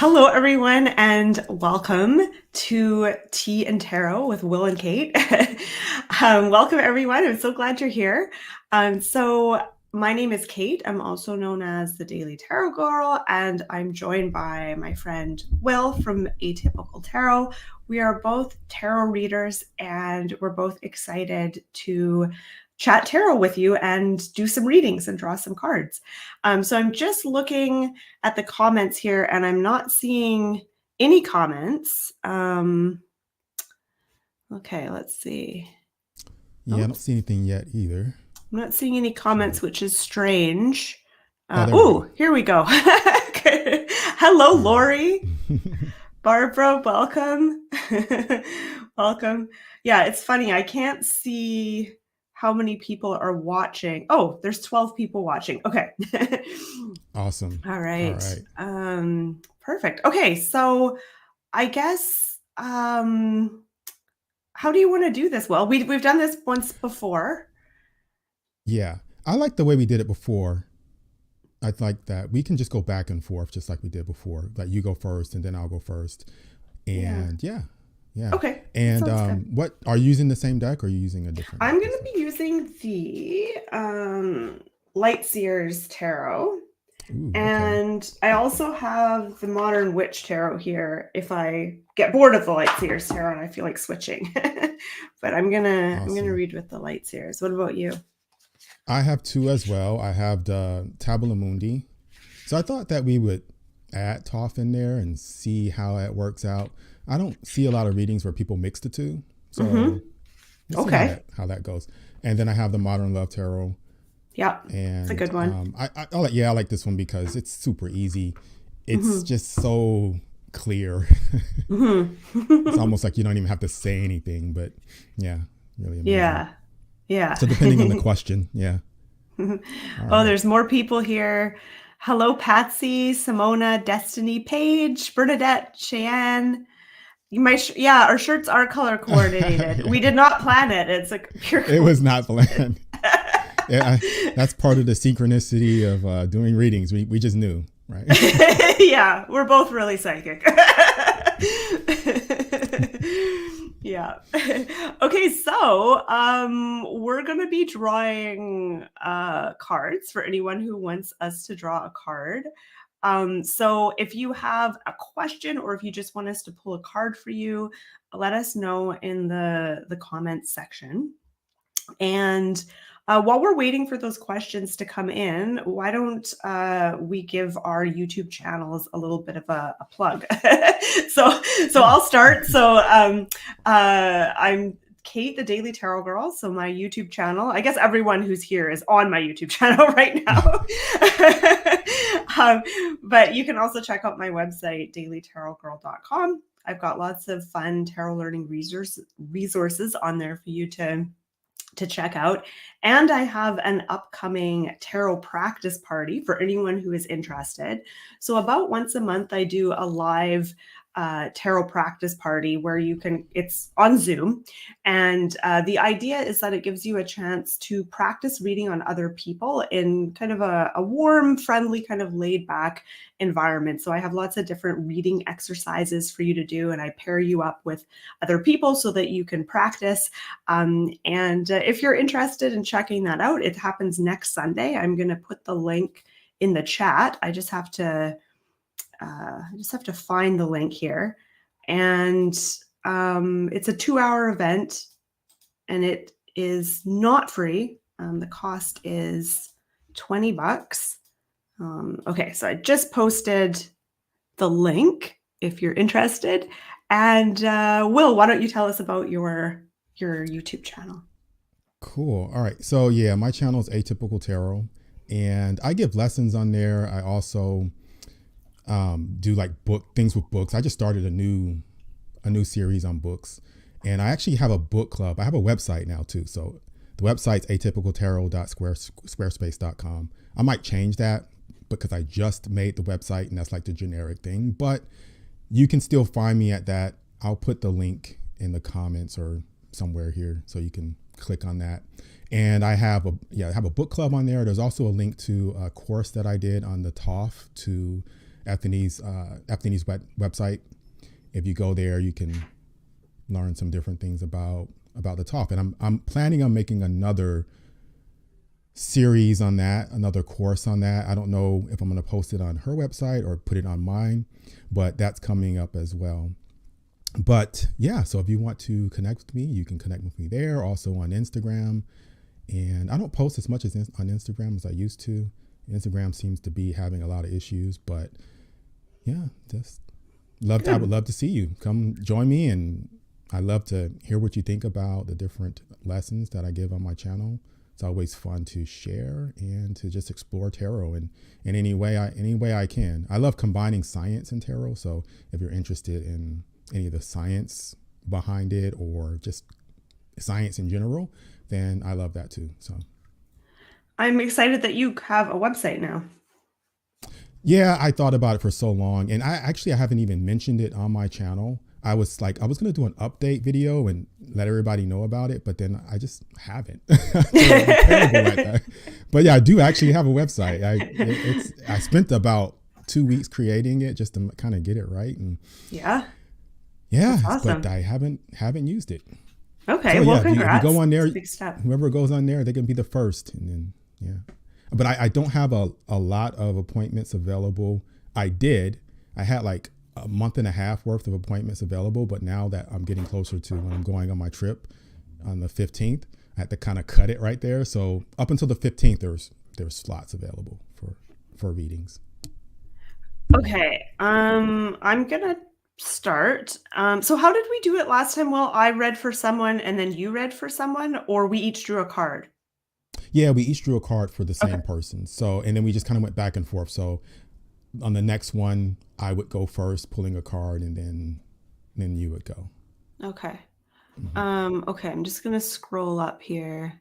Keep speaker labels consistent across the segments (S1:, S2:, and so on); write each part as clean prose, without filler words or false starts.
S1: Hello, everyone, and welcome to Tea and Tarot with Will and Kate. Welcome, everyone. I'm so glad you're here. My name is Kate. I'm also known as the Daily Tarot Girl, and I'm joined by my friend Will from Atypical Tarot. We are both tarot readers, and we're both excited to chat tarot with you and do some readings and draw some cards. So I'm just looking at the comments here and I'm not seeing any comments. Okay, let's see.
S2: Yeah, I don't see anything yet either.
S1: I'm not seeing any comments, which is strange. Here we go. Hello, Lori. Barbara, welcome. Welcome. Yeah, it's funny. I can't see how many people are watching. Oh, there's 12 people watching. Okay.
S2: Awesome.
S1: All right. Perfect. Okay, so I guess how do you want to do this? Well, we've done this once before.
S2: Yeah, I like the way we did it before. I like that we can just go back and forth just like we did before. Like you go first and then I'll go first. And yeah.
S1: Okay.
S2: And what are you using the same deck or are you using a different
S1: I'm going to be using the Light Seers Tarot. Ooh, and okay. I also have the Modern Witch Tarot here if I get bored of the Light Seers Tarot and I feel like switching. But I'm gonna read with the Light Seers. What about you?
S2: I have two as well. I have the Tabula Mundi. So I thought that we would add Toph in there and see how it works out. I don't see a lot of readings where people mix the two. So
S1: okay,
S2: how that goes. And then I have the Modern Love Tarot.
S1: Yeah, it's a good one.
S2: I like this one because it's super easy. It's just so clear. It's almost like you don't even have to say anything, but yeah, really amazing.
S1: Yeah.
S2: So depending on the question, yeah.
S1: Right. There's more people here. Hello, Patsy, Simona, Destiny, Paige, Bernadette, Cheyenne. Our shirts are color coordinated. We did not plan it. It's like pure.
S2: It was not planned. Yeah, that's part of the synchronicity of doing readings. We just knew, right?
S1: Yeah, we're both really psychic. Yeah. Okay, so we're going to be drawing cards for anyone who wants us to draw a card. So if you have a question or if you just want us to pull a card for you, let us know in the comments section. And while we're waiting for those questions to come in, why don't we give our YouTube channels a little bit of a plug? So I'll start. So I'm Kate, the Daily Tarot Girl. So my YouTube channel, I guess everyone who's here is on my YouTube channel right now. But you can also check out my website, dailytarotgirl.com. I've got lots of fun tarot learning resources on there for you to check out. And I have an upcoming tarot practice party for anyone who is interested. So about once a month, I do a live tarot practice party where it's on Zoom. And the idea is that it gives you a chance to practice reading on other people in kind of a warm, friendly, kind of laid back environment. So I have lots of different reading exercises for you to do, and I pair you up with other people so that you can practice. And if you're interested in checking that out, it happens next Sunday. I'm going to put the link in the chat. I just have to find the link here. And it's a 2-hour event and it is not free. The cost is $20. Okay, so I just posted the link if you're interested. And Will, why don't you tell us about your YouTube channel?
S2: Cool. All right. So yeah, my channel is Atypical Tarot and I give lessons on there. I also do like things with books. I just started a new series on books, and I actually have a book club. I have a website now too. So the website's atypicaltarot.squarespace.com. I might change that because I just made the website and that's like the generic thing, but you can still find me at that. I'll put the link in the comments or somewhere here so you can click on that. And I have a book club on there. There's also a link to a course that I did on the Toph Anthony's website. If you go there, you can learn some different things about the talk. And I'm planning on making another series on that, another course on that. I don't know if I'm going to post it on her website or put it on mine, but that's coming up as well. But yeah, so if you want to connect with me, you can connect with me there, also on Instagram. And I don't post as much on Instagram as I used to. Instagram seems to be having a lot of issues, but yeah, just I would love to see you. Come join me, and I love to hear what you think about the different lessons that I give on my channel. It's always fun to share and to just explore tarot in any way I can. I love combining science and tarot. So if you're interested in any of the science behind it or just science in general, then I love that too. So
S1: I'm excited that you have a website now.
S2: yeah, I thought about it for so long, and I haven't even mentioned it on my channel. I was going to do an update video and let everybody know about it, but then I just haven't. So I'm terrible at that. But yeah, I do actually have a website. I spent about 2 weeks creating it just to kind of get it right. And yeah, awesome. But I haven't used it.
S1: Okay,
S2: so,
S1: well,
S2: yeah,
S1: congrats.
S2: If you go on there,
S1: big step.
S2: Whoever goes on there, they can be the first, and then But I don't have a lot of appointments available. I had like a month and a half worth of appointments available, but now that I'm getting closer to when I'm going on my trip on the 15th, I had to kind of cut it right there. So up until the 15th, there's slots available for readings.
S1: Okay, I'm gonna start. So how did we do it last time? Well, I read for someone and then you read for someone, or we each drew a card?
S2: Yeah, we each drew a card for the same person. So, and then we just kind of went back and forth. So on the next one, I would go first, pulling a card, and then you would go.
S1: Okay. Mm-hmm. Okay, I'm just gonna scroll up here.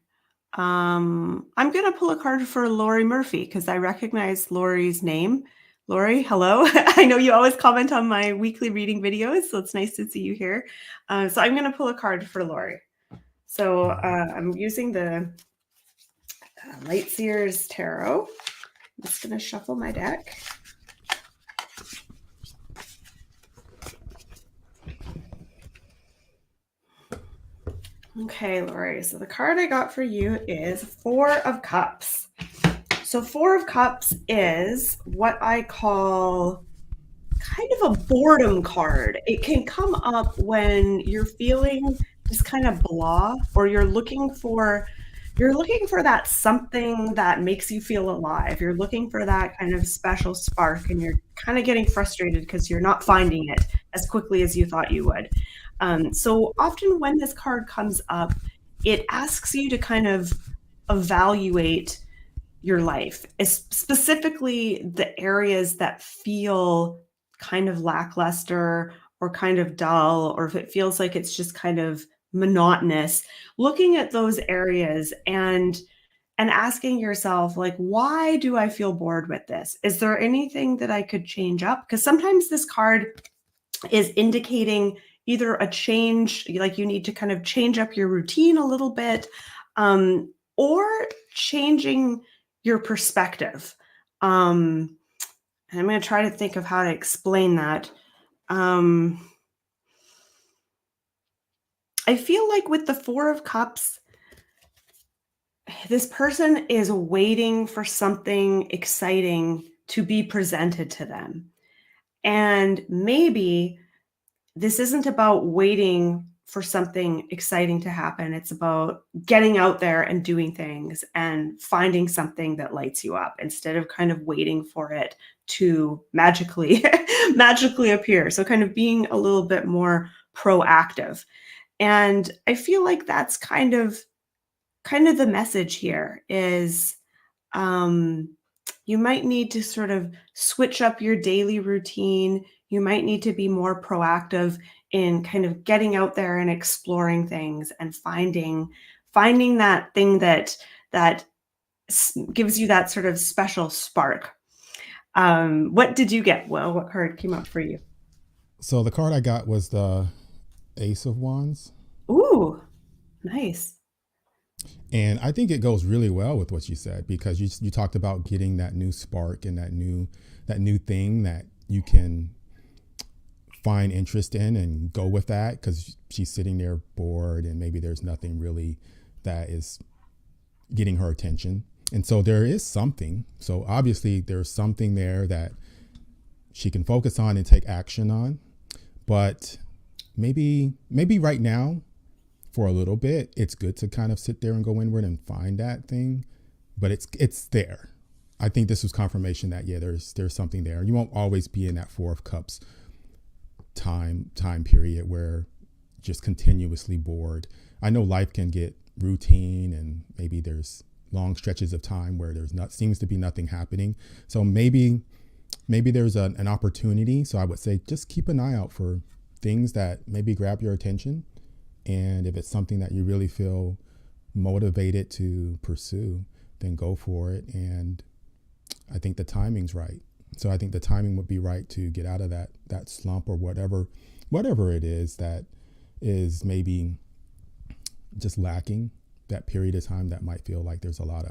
S1: I'm gonna pull a card for Lori Murphy because I recognize Lori's name. Lori, hello. I know you always comment on my weekly reading videos, so it's nice to see you here. So I'm gonna pull a card for Lori. So I'm using the Lightseers Tarot. I'm just gonna shuffle my deck. Okay, Lori, so the card I got for you is Four of Cups. So Four of Cups is what I call kind of a boredom card. It can come up when you're feeling just kind of blah, or you're looking for that something that makes you feel alive. You're looking for that kind of special spark, and you're kind of getting frustrated because you're not finding it as quickly as you thought you would. So often when this card comes up, it asks you to kind of evaluate your life, specifically the areas that feel kind of lackluster or kind of dull, or if it feels like it's just kind of monotonous, looking at those areas and asking yourself, like, why do I feel bored with this? Is there anything that I could change up? Because sometimes this card is indicating either a change, like you need to kind of change up your routine a little bit, or changing your perspective. And I'm going to try to think of how to explain that. I feel like with the Four of Cups, this person is waiting for something exciting to be presented to them. And maybe this isn't about waiting for something exciting to happen. It's about getting out there and doing things and finding something that lights you up instead of kind of waiting for it to magically appear. So kind of being a little bit more proactive. And I feel like that's kind of the message here is you might need to sort of switch up your daily routine. You might need to be more proactive in kind of getting out there and exploring things and finding that thing that gives you that sort of special spark. What did you get? Well, what card came up for you?
S2: So the card I got was the Ace of Wands.
S1: Ooh, nice.
S2: And I think it goes really well with what you said, because you talked about getting that new spark and that new thing that you can find interest in and go with that, because she's sitting there bored and maybe there's nothing really that is getting her attention. And so there is something. So obviously there's something there that she can focus on and take action on. But maybe right now, for a little bit, it's good to kind of sit there and go inward and find that thing. But it's there. I think this was confirmation that, yeah, there's something there. You won't always be in that Four of Cups time period where just continuously bored. I know life can get routine, and maybe there's long stretches of time where seems to be nothing happening. So maybe there's an opportunity. So I would say just keep an eye out for things that maybe grab your attention. And if it's something that you really feel motivated to pursue, then go for it. And I think the timing's right. So I think the timing would be right to get out of that slump, or whatever it is that is maybe just lacking, that period of time that might feel like there's a lot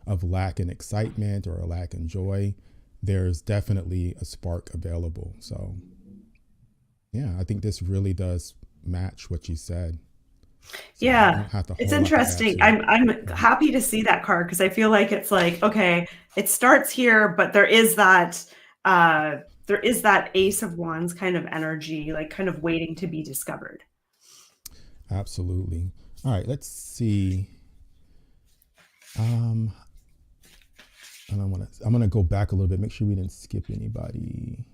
S2: of lack in excitement or a lack in joy. There's definitely a spark available. So yeah, I think this really does match what you said. So
S1: Yeah, it's interesting. I'm
S2: Yeah.
S1: happy to see that card, because I feel like it's like, okay, it starts here, but there is that Ace of Wands kind of energy, like kind of waiting to be discovered.
S2: Absolutely. All right, let's see. And I'm gonna go back a little bit, make sure we didn't skip anybody.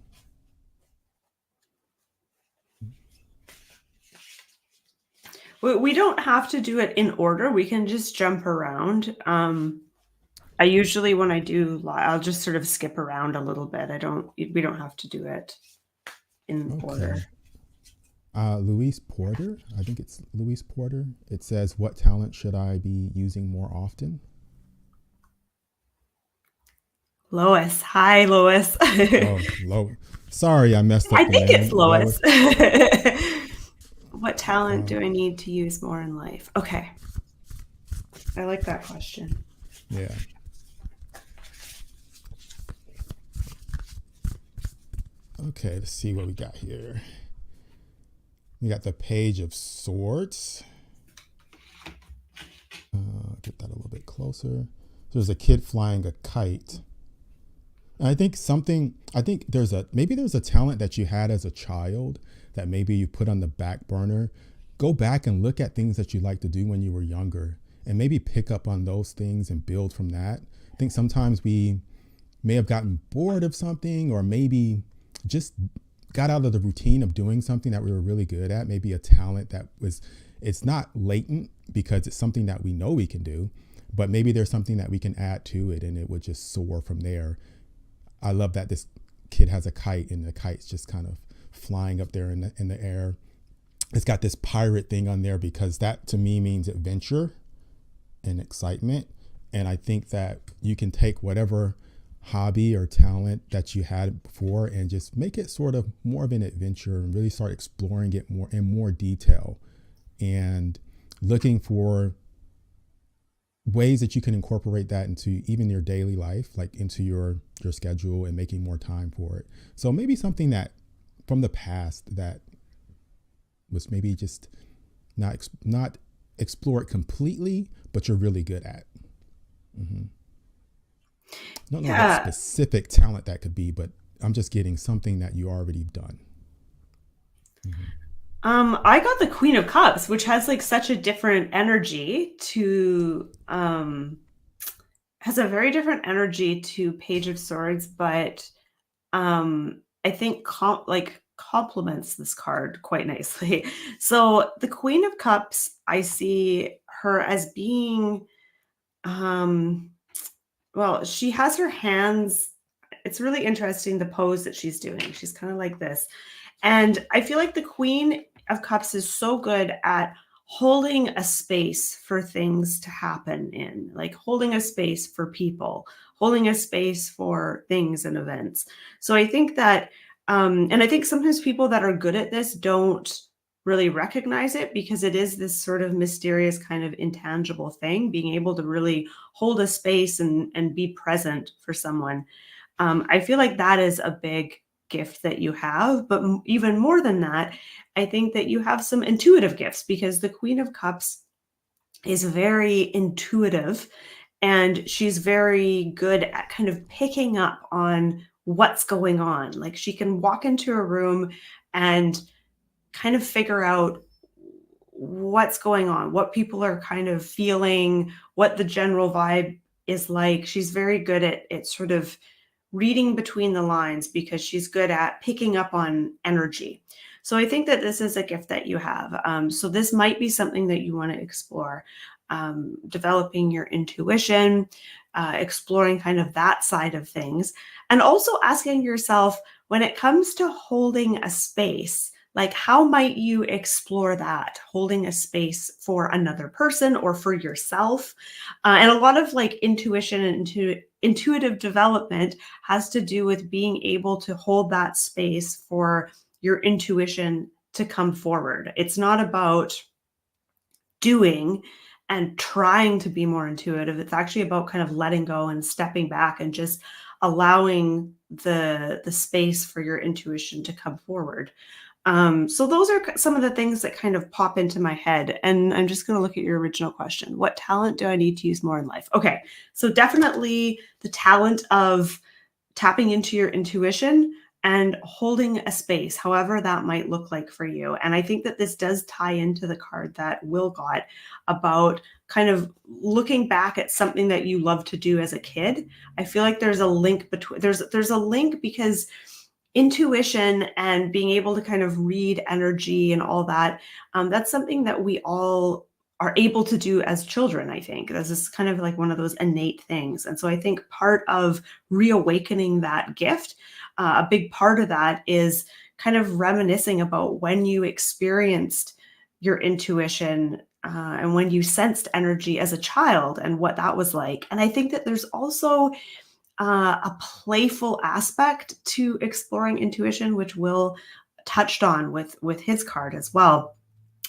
S1: We don't have to do it in order. We can just jump around. I usually, when I do, I'll just sort of skip around a little bit. We don't have to do it in order.
S2: Louise Porter, I think it's Louise Porter. It says, what talent should I be using more often?
S1: Lois. Hi, Lois.
S2: Oh, sorry, I messed up
S1: I
S2: the
S1: think
S2: name.
S1: it's Lois. What talent do I need to use more in life? Okay. I like that question.
S2: Yeah. Okay, let's see what we got here. We got the Page of Swords. Get that a little bit closer. So there's a kid flying a kite. And I think maybe there's a talent that you had as a child that maybe you put on the back burner. Go back and look at things that you liked to do when you were younger, and maybe pick up on those things and build from that. I think sometimes we may have gotten bored of something, or maybe just got out of the routine of doing something that we were really good at. Maybe a talent that it's not latent because it's something that we know we can do, but maybe there's something that we can add to it and it would just soar from there. I love that this kid has a kite, and the kite's just kind of flying up there in the air. It's got this pirate thing on there because that to me means adventure and excitement. And I think that you can take whatever hobby or talent that you had before and just make it sort of more of an adventure, and really start exploring it more in more detail, and looking for ways that you can incorporate that into even your daily life, like into your schedule, and making more time for it. So maybe something that from the past that was maybe just not explored completely, but you're really good at. Mm-hmm. I don't know what specific talent that could be, but I'm just getting something that you already done. Mm-hmm.
S1: I got the Queen of Cups, which has like such a different energy to has a very different energy to Page of Swords, but I think complements this card quite nicely. So the Queen of Cups, I see her as being well, she has her hands. It's really interesting, the pose that she's doing. She's kind of like this. And I feel like the Queen of Cups is so good at holding a space for things to happen in, like holding a space for people, holding a space for things and events. So I think that, and I think sometimes people that are good at this don't really recognize it, because it is this sort of mysterious kind of intangible thing, being able to really hold a space and be present for someone. I feel like that is a big gift that you have, but even more than that, I think that you have some intuitive gifts, because the Queen of Cups is very intuitive, and she's very good at kind of picking up on what's going on. Like, she can walk into a room and kind of figure out what's going on, what people are kind of feeling, what the general vibe is like. She's very good at sort of reading between the lines, because she's good at picking up on energy. So I think that this is a gift that you have. So this might be something that you want to explore, developing your intuition, exploring kind of that side of things, and also asking yourself, when it comes to holding a space, like, how might you explore that, holding a space for another person or for yourself? And a lot of like intuition and intuitive development has to do with being able to hold that space for your intuition to come forward. It's not about doing and trying to be more intuitive. It's actually about kind of letting go and stepping back and just allowing the space for your intuition to come forward. So those are some of the things that kind of pop into my head. And I'm just going to look at your original question. What talent do I need to use more in life? Okay, so definitely the talent of tapping into your intuition and holding a space, however that might look like for you. And I think that this does tie into the card that Will got about kind of looking back at something that you loved to do as a kid. I feel like there's a link between, there's a link, because intuition and being able to kind of read energy and all that, that's something that we all are able to do as children. I think this is kind of like one of those innate things. And so I think part of reawakening that gift, a big part of that is kind of reminiscing about when you experienced your intuition, and when you sensed energy as a child and what that was like. And I think that there's also a playful aspect to exploring intuition, which Will touched on with his card as well.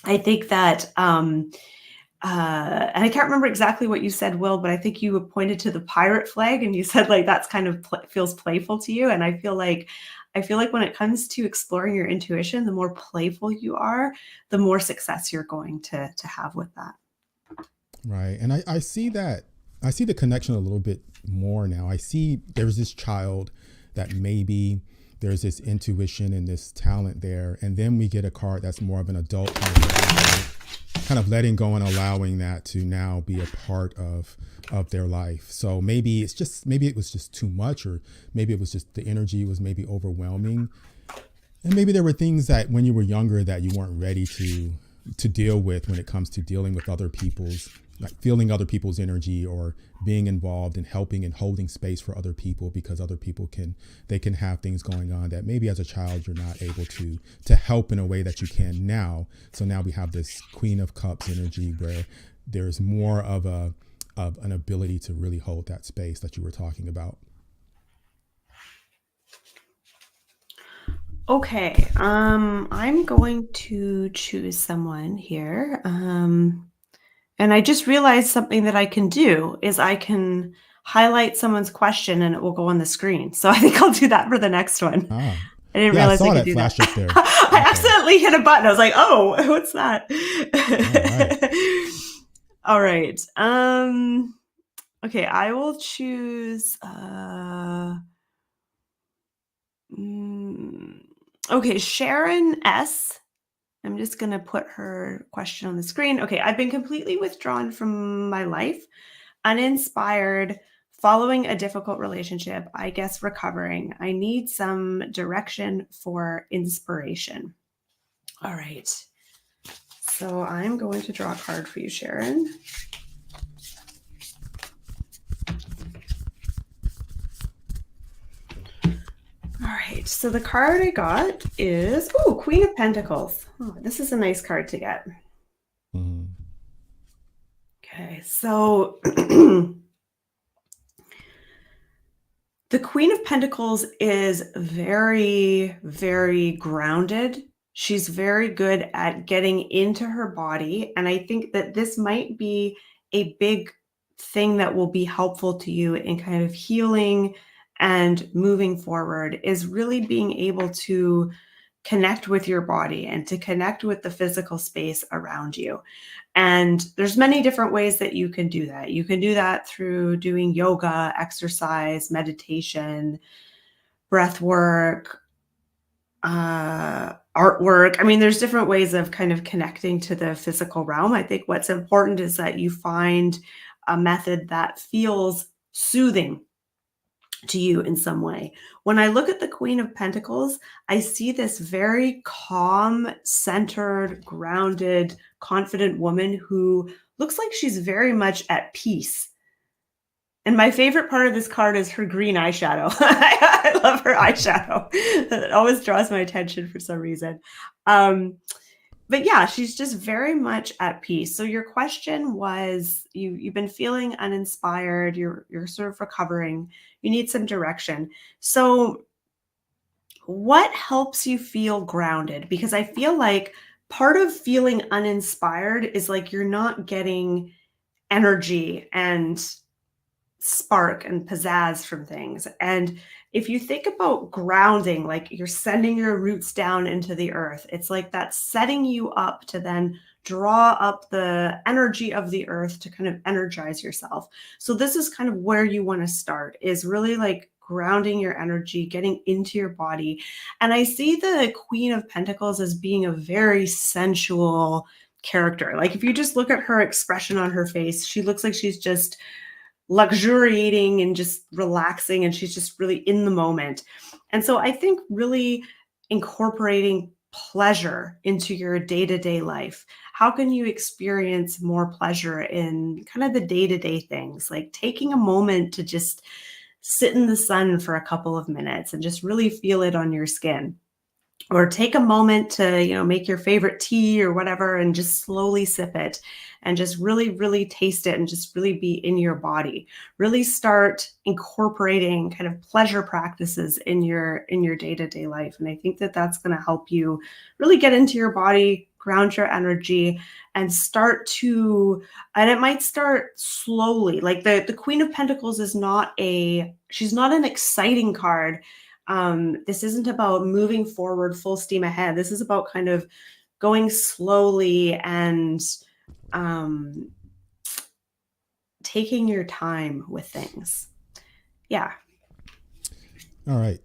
S1: I think that, and I can't remember exactly what you said, Will, but I think you pointed to the pirate flag and you said like that's kind of feels playful to you. And I feel like when it comes to exploring your intuition, the more playful you are, the more success you're going to have with that.
S2: Right. And I see that. I see the connection a little bit more now. I see there's this child that maybe there's this intuition and this talent there. And then we get a card that's more of an adult kind of letting go and allowing that to now be a part of their life. So maybe it was just too much, or maybe it was just the energy was maybe overwhelming. And maybe there were things that when you were younger that you weren't ready to deal with when it comes to dealing with other people's, like feeling other people's energy, or being involved in helping and holding space for other people, because other people can have things going on that maybe as a child you're not able to help in a way that you can now. So now we have this Queen of Cups energy where there's more of an ability to really hold that space that you were talking about.
S1: Okay, I'm going to choose someone here. And I just realized something that I can do is I can highlight someone's question and it will go on the screen. So I think I'll do that for the next one. I didn't realize I could do that.
S2: Up there.
S1: I accidentally hit a button. I was like, oh, what's that? All right. Okay, I will choose okay, Sharon S. I'm just going to put her question on the screen. Okay, I've been completely withdrawn from my life, uninspired, following a difficult relationship, I guess recovering. I need some direction for inspiration. All right. So I'm going to draw a card for you, Sharon. All right, so the card I got is, Queen of Pentacles. Oh, this is a nice card to get. Mm-hmm. Okay, so the Queen of Pentacles is very, very grounded. She's very good at getting into her body. And I think that this might be a big thing that will be helpful to you in kind of healing and moving forward is really being able to connect with your body and to connect with the physical space around you. And there's many different ways that you can do that. You can do that through doing yoga, exercise, meditation, breath work, artwork. I mean, there's different ways of kind of connecting to the physical realm. I think what's important is that you find a method that feels soothing to you in some way. When I look at the Queen of Pentacles, I see this very calm, centered, grounded, confident woman who looks like she's very much at peace. And my favorite part of this card is her green eyeshadow. I love her eyeshadow. It always draws my attention for some reason. But yeah, she's just very much at peace. So your question was, you've been feeling uninspired. You're sort of recovering. You need some direction. So what helps you feel grounded? Because I feel like part of feeling uninspired is like you're not getting energy and spark and pizzazz from things. And if you think about grounding, like you're sending your roots down into the earth, it's like that's setting you up to then draw up the energy of the earth to kind of energize yourself. So this is kind of where you want to start, is really like grounding your energy, getting into your body. And I see the Queen of Pentacles as being a very sensual character. Like if you just look at her expression on her face, she looks like she's just luxuriating and just relaxing, and she's just really in the moment. And so I think really incorporating pleasure into your day-to-day life. How can you experience more pleasure in kind of the day-to-day things, like taking a moment to just sit in the sun for a couple of minutes and just really feel it on your skin? Or take a moment to, make your favorite tea or whatever and just slowly sip it and just really, really taste it and just really be in your body. Really start incorporating kind of pleasure practices in your day-to-day life. And I think that that's going to help you really get into your body, ground your energy, and and it might start slowly. Like the Queen of Pentacles she's not an exciting card. This isn't about moving forward full steam ahead. This is about kind of going slowly and taking your time with things. Yeah.
S2: All right.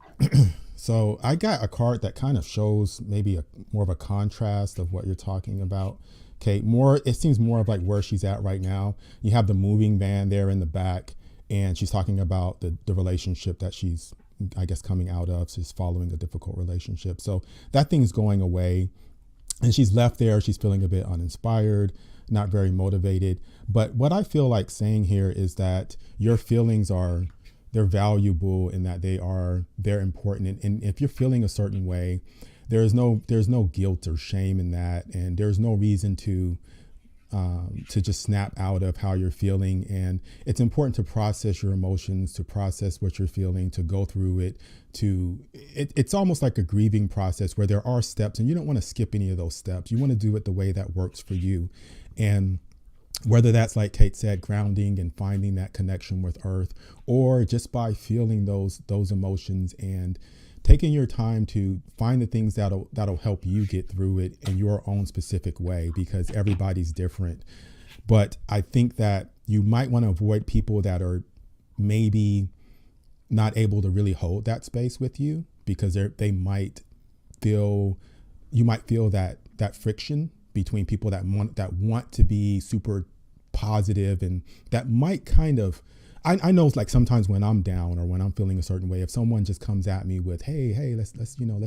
S2: So I got a card that kind of shows maybe more of a contrast of what you're talking about. Okay, it seems more of like where she's at right now. You have the moving van there in the back, and she's talking about the relationship that she's, I guess, coming out of. She's following a difficult relationship. So that thing's going away, and she's left there. She's feeling a bit uninspired, not very motivated. But what I feel like saying here is that your feelings they're valuable in that they're important. And if you're feeling a certain way, there's no guilt or shame in that. And there's no reason to just snap out of how you're feeling. And it's important to process your emotions, to process what you're feeling, to go through it. It's almost like a grieving process where there are steps, and you don't want to skip any of those steps. You want to do it the way that works for you. And whether that's, like Kate said, grounding and finding that connection with earth, or just by feeling those emotions and taking your time to find the things that'll help you get through it in your own specific way, because everybody's different. But I think that you might want to avoid people that are maybe not able to really hold that space with you, because you might feel that friction between people that want to be super positive, and that might kind of, I know, like sometimes when I'm down or when I'm feeling a certain way, if someone just comes at me with, hey, let's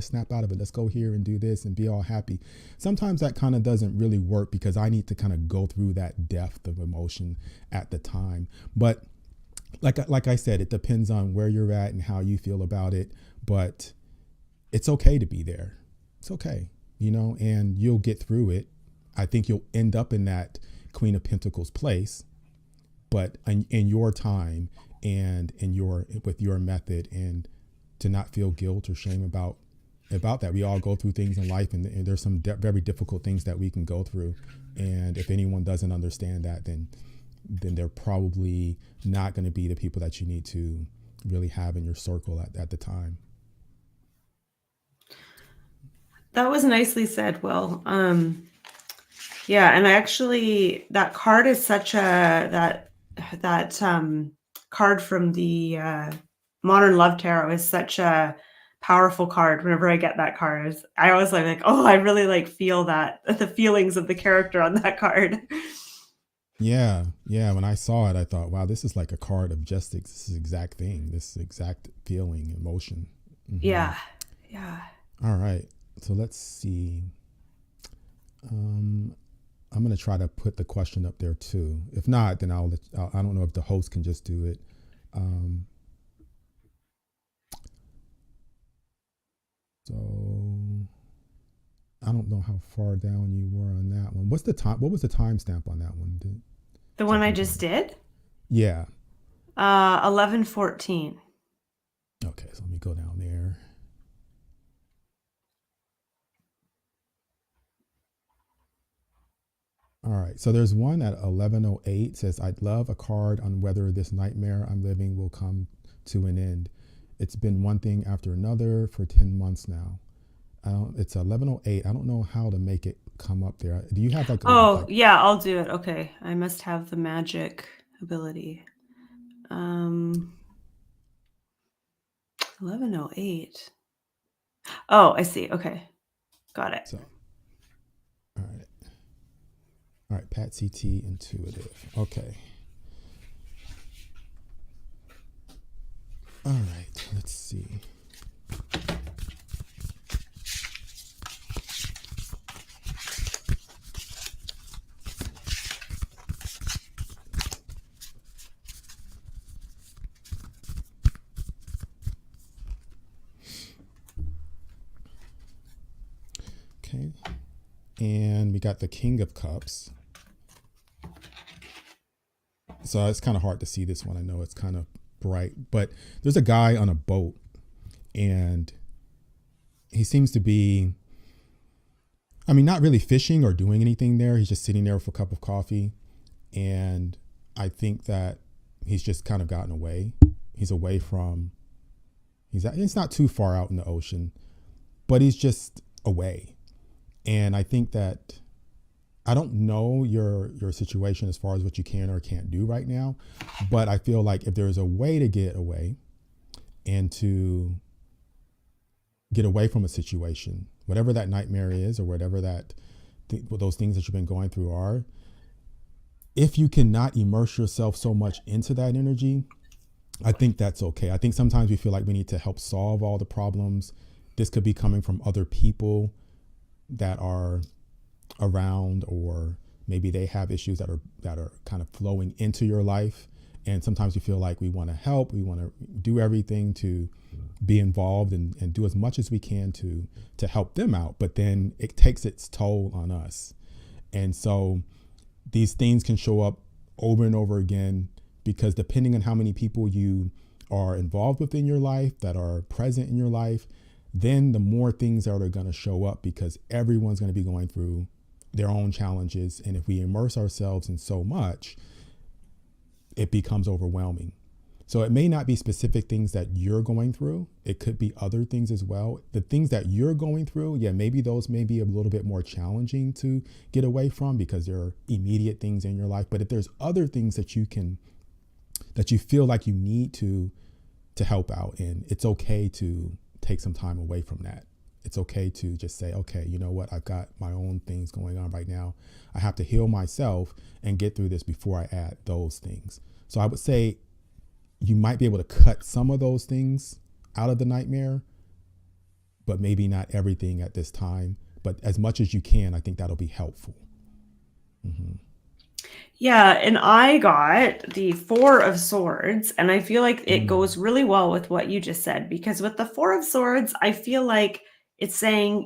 S2: snap out of it. Let's go here and do this and be all happy. Sometimes that kind of doesn't really work, because I need to kind of go through that depth of emotion at the time. But like I said, it depends on where you're at and how you feel about it. But it's okay to be there. It's okay, and you'll get through it. I think you'll end up in that Queen of Pentacles place, but in your time and with your method, and to not feel guilt or shame about that. We all go through things in life, and there's some very difficult things that we can go through. And if anyone doesn't understand that, then they're probably not going to be the people that you need to really have in your circle at the time.
S1: That was nicely said, Will. Yeah, and actually that card is such a that card from the Modern Love Tarot is such a powerful card. Whenever I get that card, I always like, oh, I really like feel that the feelings of the character on that card.
S2: Yeah, yeah. When I saw it, I thought, wow, this is like a card of just this exact thing, this exact feeling, emotion.
S1: Yeah, yeah.
S2: All right, so let's see. I'm gonna try to put the question up there too. If not, then I don't know if the host can just do it. So I don't know how far down you were on that one. What's the time? What was the timestamp on that one?
S1: The one I just did?
S2: Yeah.
S1: 11:14.
S2: Okay, so let me go down there. All right, so there's one at 11:08 says, I'd love a card on whether this nightmare I'm living will come to an end. It's been one thing after another for 10 months now. It's 11:08. I don't know how to make it come up there. Do you have like?
S1: Yeah, I'll do it. Okay, I must have the magic ability. 11:08. Oh, I see. Okay, got it.
S2: So, all right, Patsy T, intuitive. Okay. All right, let's see. Okay, and we got the King of Cups. So it's kind of hard to see this one. I know it's kind of bright, but there's a guy on a boat and he seems to be, I mean, not really fishing or doing anything there. He's just sitting there with a cup of coffee. And I think that he's just kind of gotten away. He's away from, it's not too far out in the ocean, but he's just away. And I think that, I don't know your situation as far as what you can or can't do right now, but I feel like if there's a way to get away and to get away from a situation, whatever that nightmare is or whatever those things that you've been going through are, if you cannot immerse yourself so much into that energy, I think that's okay. I think sometimes we feel like we need to help solve all the problems. This could be coming from other people that are around, or maybe they have issues that are kind of flowing into your life. And sometimes we feel like we want to help, we want to do everything to be involved and do as much as we can to help them out, but then it takes its toll on us. And so these things can show up over and over again, because depending on how many people you are involved with in your life, that are present in your life, then the more things are going to show up, because everyone's going to be going through their own challenges. And if we immerse ourselves in so much, it becomes overwhelming. So it may not be specific things that you're going through. It could be other things as well. The things that you're going through, yeah, maybe those may be a little bit more challenging to get away from because there are immediate things in your life. But if there's other things that you feel like you need to help out in, it's okay to take some time away from that. It's okay to just say, okay, you know what? I've got my own things going on right now. I have to heal myself and get through this before I add those things. So I would say you might be able to cut some of those things out of the nightmare, but maybe not everything at this time. But as much as you can, I think that'll be helpful. Mm-hmm.
S1: Yeah, and I got the Four of Swords, and I feel like it goes really well with what you just said, because with the Four of Swords, I feel like it's saying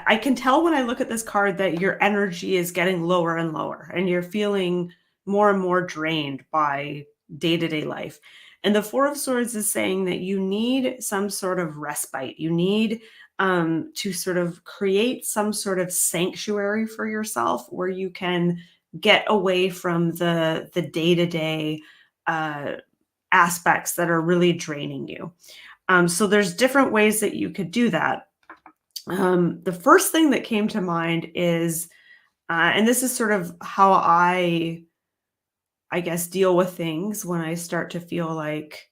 S1: I can tell when I look at this card that your energy is getting lower and lower, and you're feeling more and more drained by day-to-day life. And the Four of Swords is saying that you need some sort of respite. You need to sort of create some sort of sanctuary for yourself where you can get away from the day-to-day aspects that are really draining you. So there's different ways that you could do that. The first thing that came to mind is, and this is sort of how I guess, deal with things when I start to feel like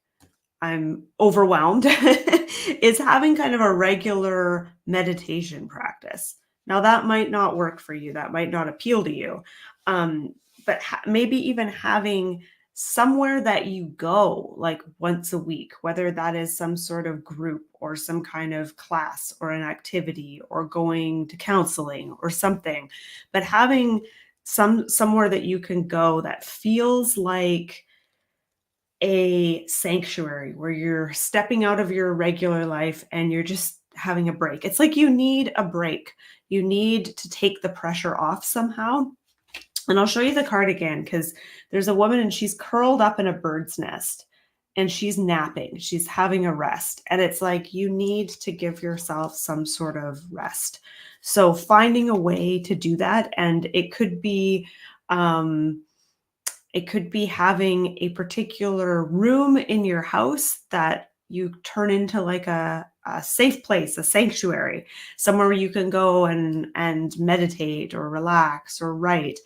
S1: I'm overwhelmed, is having kind of a regular meditation practice. Now, that might not work for you. That might not appeal to you. But maybe even having somewhere that you go like once a week, whether that is some sort of group or some kind of class or an activity or going to counseling or something, but having somewhere that you can go that feels like a sanctuary where you're stepping out of your regular life and you're just having a break. It's like you need a break. You need to take the pressure off somehow. And I'll show you the card again, because there's a woman and she's curled up in a bird's nest and she's napping. She's having a rest. And it's like you need to give yourself some sort of rest. So finding a way to do that, and it could be having a particular room in your house that you turn into like a safe place, a sanctuary, somewhere where you can go and meditate or relax or write.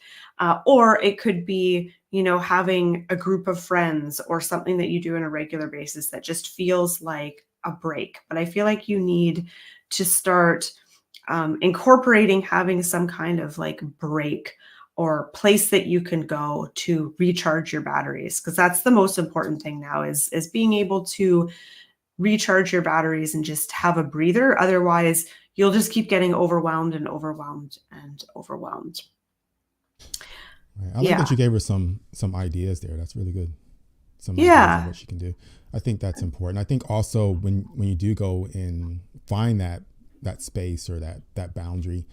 S1: Or it could be, having a group of friends or something that you do on a regular basis that just feels like a break. But I feel like you need to start incorporating having some kind of like break or place that you can go to recharge your batteries. Because that's the most important thing now is being able to recharge your batteries and just have a breather. Otherwise, you'll just keep getting overwhelmed and overwhelmed and overwhelmed.
S2: Right. I like that you gave her some ideas there. That's really good. Some ideas of what she can do. I think that's important. I think also when you do go and find that space or that boundary,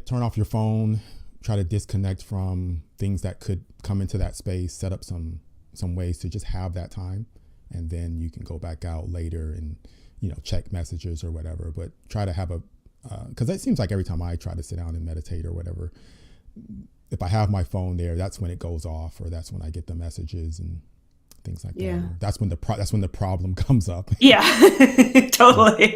S2: turn off your phone, try to disconnect from things that could come into that space, set up some ways to just have that time. And then you can go back out later and, check messages or whatever, but try to have because it seems like every time I try to sit down and meditate or whatever, if I have my phone there, that's when it goes off, or that's when I get the messages and things like that. That's when the problem comes up.
S1: Yeah, totally.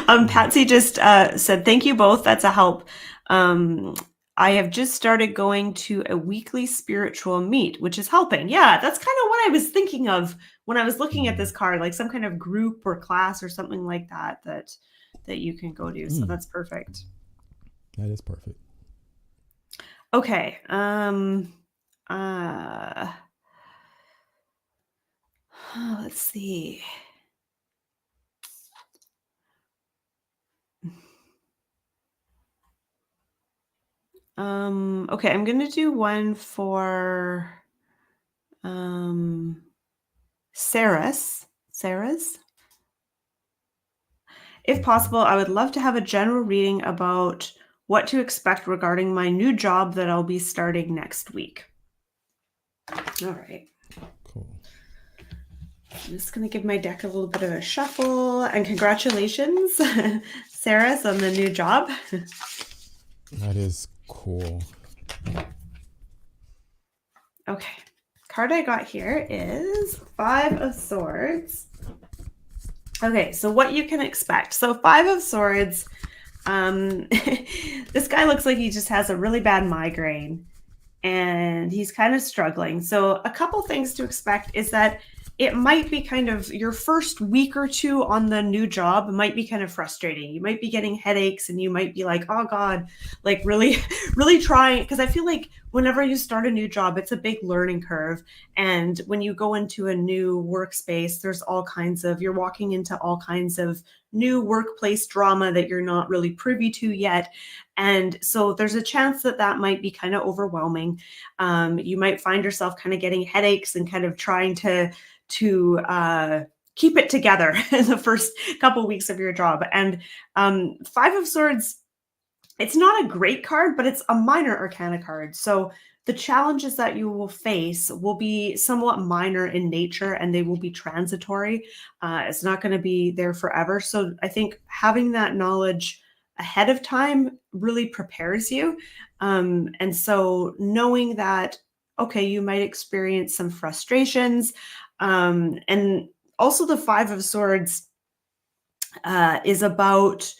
S1: Patsy just said, thank you both. That's a help. I have just started going to a weekly spiritual meet, which is helping. Yeah, that's kind of what I was thinking of when I was looking at this card, like some kind of group or class or something like that you can go to. So that's perfect.
S2: That is perfect.
S1: Okay. Let's see. Okay, I'm going to do one for Sarah's. If possible, I would love to have a general reading about what to expect regarding my new job that I'll be starting next week. All right.
S2: Cool.
S1: I'm just going to give my deck a little bit of a shuffle. And congratulations, Sarah, on the new job.
S2: That is cool.
S1: Okay. Card I got here is 5 of Swords. Okay, so what you can expect. So 5 of Swords, this guy looks like he just has a really bad migraine and he's kind of struggling. So a couple things to expect is that it might be kind of your first week or two on the new job might be kind of frustrating. You might be getting headaches and you might be like, oh God, like really, really trying. Because I feel like whenever you start a new job, it's a big learning curve. And when you go into a new workspace, there's you're walking into all kinds of new workplace drama that you're not really privy to yet. And so there's a chance that might be kind of overwhelming. You might find yourself kind of getting headaches and kind of trying to keep it together in the first couple of weeks of your job. And 5 of Swords, it's not a great card, but it's a minor arcana card. So the challenges that you will face will be somewhat minor in nature and they will be transitory. It's not going to be there forever. So I think having that knowledge ahead of time really prepares you. And so knowing that okay, you might experience some frustrations. And also the Five of Swords is about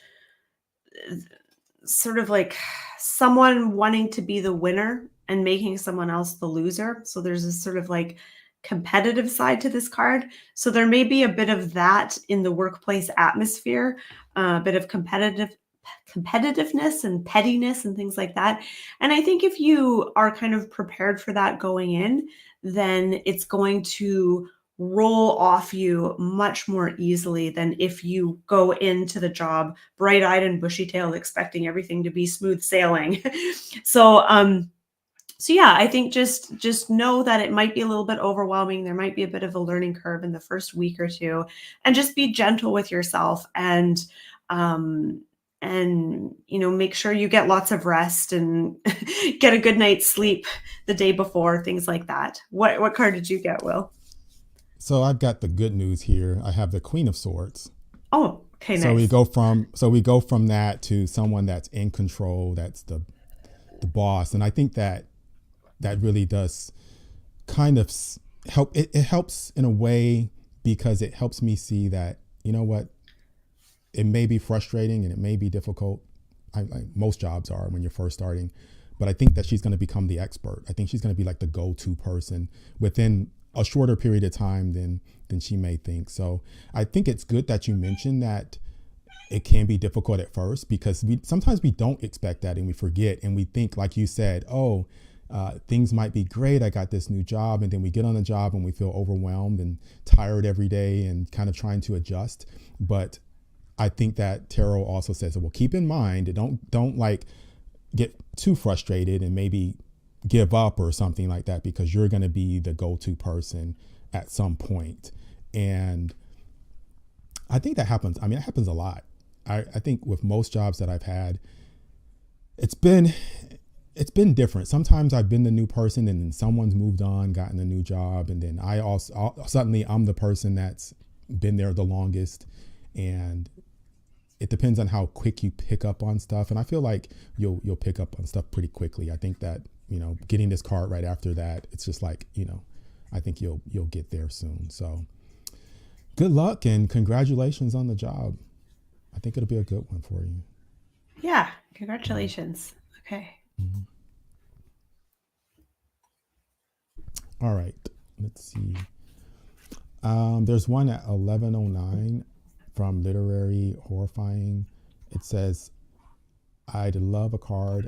S1: sort of like someone wanting to be the winner and making someone else the loser. So there's a sort of like competitive side to this card. So there may be a bit of that in the workplace atmosphere, a bit of competitiveness and pettiness and things like that. And I think if you are kind of prepared for that going in, then it's going to roll off you much more easily than if you go into the job bright-eyed and bushy-tailed expecting everything to be smooth sailing. So yeah, I think just know that it might be a little bit overwhelming. There might be a bit of a learning curve in the first week or two, and just be gentle with yourself, and make sure you get lots of rest and get a good night's sleep the day before, things like that. What card did you get, Will?
S2: So I've got the good news here. I have the Queen of Swords.
S1: Oh, okay, nice.
S2: So we go from that to someone that's in control, that's the boss. And I think that really does kind of help. It helps in a way because it helps me see that, you know what, it may be frustrating and it may be difficult. Most jobs are when you're first starting, but I think that she's going to become the expert. I think she's going to be like the go-to person within a shorter period of time than she may think. So I think it's good that you mentioned that it can be difficult at first, because sometimes we don't expect that and we forget and we think, like you said, things might be great. I got this new job, and then we get on the job and we feel overwhelmed and tired every day and kind of trying to adjust. But I think that tarot also says, well, keep in mind, don't like get too frustrated and maybe give up or something like that, because you're going to be the go-to person at some point. And I think that happens. I mean, it happens a lot. I think with most jobs that I've had, it's been different. Sometimes I've been the new person and then someone's moved on, gotten a new job. And then suddenly I'm the person that's been there the longest. And it depends on how quick you pick up on stuff. And I feel like you'll pick up on stuff pretty quickly. I think that, getting this card right after that, it's just like, I think you'll get there soon. So good luck and congratulations on the job. I think it'll be a good one for you.
S1: Yeah, congratulations. Okay.
S2: Mm-hmm. All right, let's see. There's one at 1109 from Literary Horrifying. It says, "I'd love a card.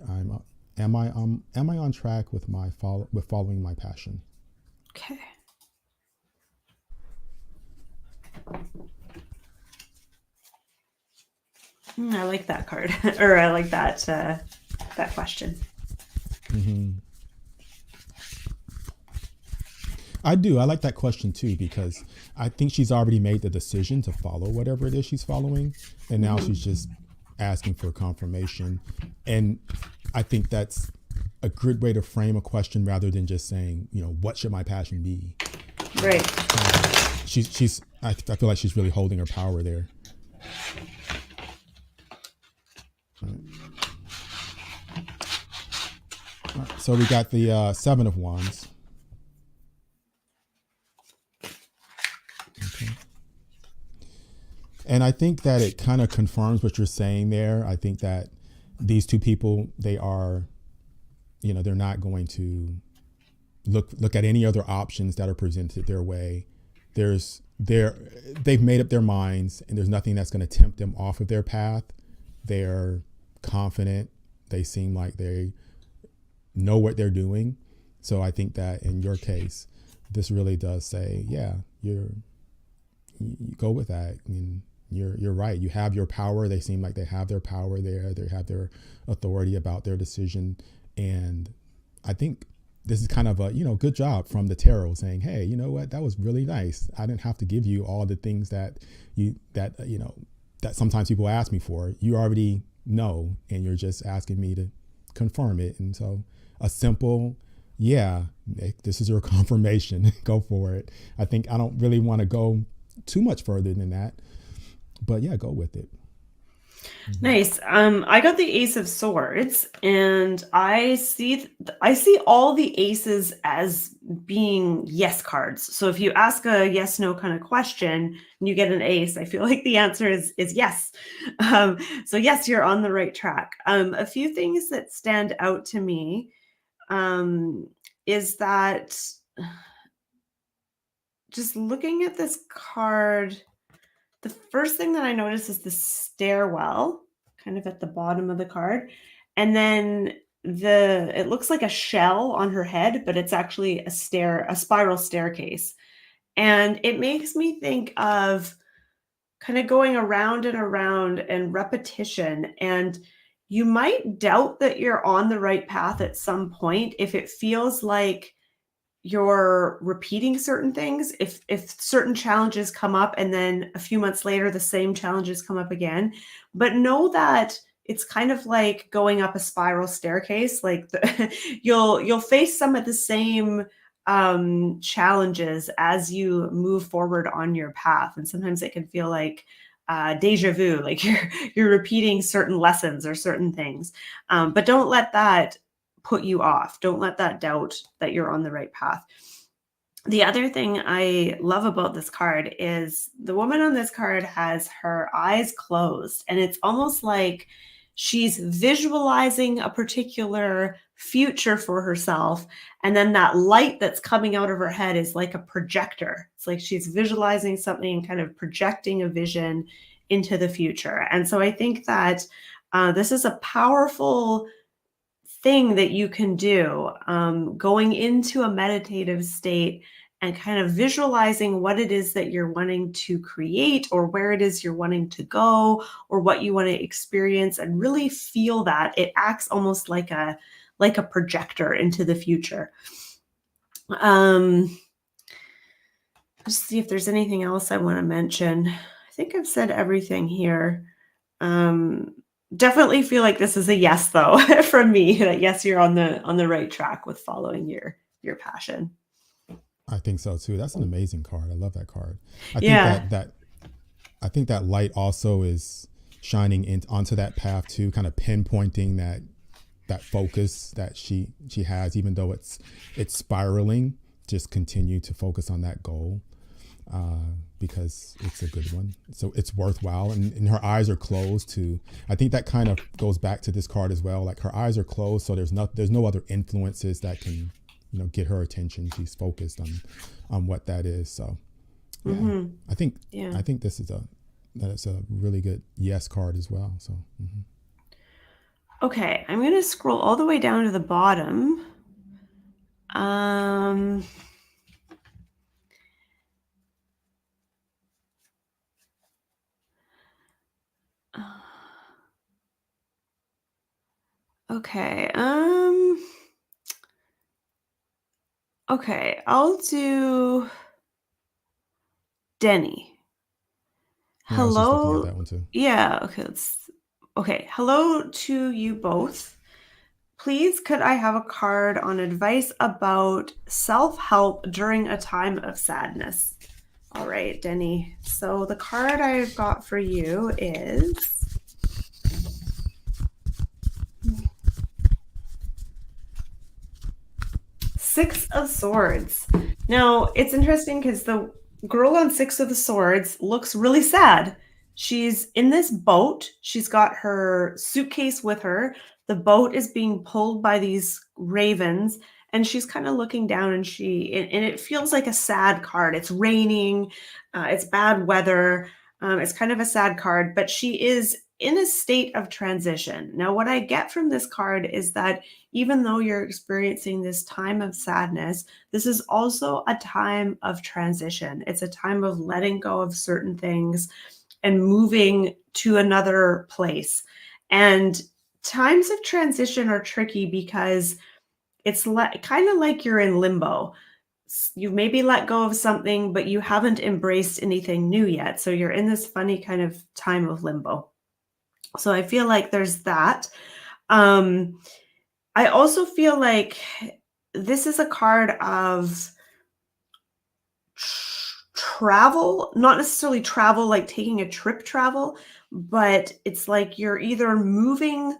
S2: Am I on track with following my passion?"
S1: Okay. I like that card, or I like that question.
S2: Mm-hmm. I do. I like that question too, because I think she's already made the decision to follow whatever it is she's following, and now she's just asking for confirmation. And I think that's a good way to frame a question rather than just saying, what should my passion be?
S1: Right.
S2: I feel like she's really holding her power there. All right, so we got the Seven of Wands. Okay. And I think that it kind of confirms what you're saying there. I think that these two people, they are, they're not going to look at any other options that are presented their way. They've made up their minds, and there's nothing that's going to tempt them off of their path. They're confident. They seem like they know what they're doing. So I think that in your case, this really does say, yeah, you go with that. I mean, you're right. You have your power. They seem like they have their power there. They have their authority about their decision. And I think this is kind of a, good job from the tarot saying, hey, you know what? That was really nice. I didn't have to give you all the things that sometimes people ask me for. You already know, and you're just asking me to confirm it. And so a simple, yeah, this is your confirmation. Go for it. I think I don't really want to go too much further than that, but yeah, go with it.
S1: Nice. I got the Ace of Swords, and I see all the aces as being yes cards. So if you ask a yes no kind of question and you get an ace, I feel like the answer is yes. So yes, you're on the right track. A few things that stand out to me is that just looking at this card, the first thing that I notice is the stairwell, kind of at the bottom of the card. And then it looks like a shell on her head, but it's actually a spiral staircase. And it makes me think of kind of going around and around and repetition. And you might doubt that you're on the right path at some point if it feels like you're repeating certain things. If certain challenges come up and then a few months later the same challenges come up again, but know that it's kind of like going up a spiral staircase. Like you'll face some of the same challenges as you move forward on your path, and sometimes it can feel like deja vu, like you're repeating certain lessons or certain things, but don't let that put you off. Don't let that doubt that you're on the right path. The other thing I love about this card is the woman on this card has her eyes closed, and it's almost like she's visualizing a particular future for herself. And then that light that's coming out of her head is like a projector. It's like she's visualizing something and kind of projecting a vision into the future. And so I think that this is a powerful thing that you can do, going into a meditative state and kind of visualizing what it is that you're wanting to create, or where it is you're wanting to go, or what you want to experience, and really feel that it acts almost like a projector into the future. Let's see if there's anything else I want to mention. I think I've said everything here. Definitely feel like this is a yes, though, from me. That yes, you're on the right track with following your passion.
S2: I think so too. That's an amazing card. I love that card. I
S1: Yeah.
S2: think that light also is shining in onto that path too, kind of pinpointing that focus that she has, even though it's spiraling. Just continue to focus on that goal, because it's a good one. So it's worthwhile, and her eyes are closed too. I think that kind of goes back to this card as well. Like her eyes are closed, so there's no other influences that can get her attention. She's focused on what that is. So yeah, I think this is it's a really good yes card as well. So
S1: Okay, I'm going to scroll all the way down to the bottom. Okay. Okay, I'll do Denny.
S2: yeah, I was just looking at
S1: Hello.
S2: that one too.
S1: Yeah, okay. Hello to you both. Please, could I have a card on advice about self-help during a time of sadness? All right, Denny. So the card I've got for you is Six of Swords. Now, it's interesting because the girl on Six of the Swords looks really sad. She's in this boat. She's got her suitcase with her. The boat is being pulled by these ravens, and she's kind of looking down, and it feels like a sad card. It's raining, it's bad weather. It's kind of a sad card, but she is in a state of transition. Now, what I get from this card is that even though you're experiencing this time of sadness, this is also a time of transition. It's a time of letting go of certain things and moving to another place. And times of transition are tricky because it's kind of like you're in limbo. You've maybe let go of something, but you haven't embraced anything new yet. So you're in this funny kind of time of limbo. So I feel like there's that. I also feel like this is a card of travel, not necessarily travel like taking a trip travel, but it's like you're either moving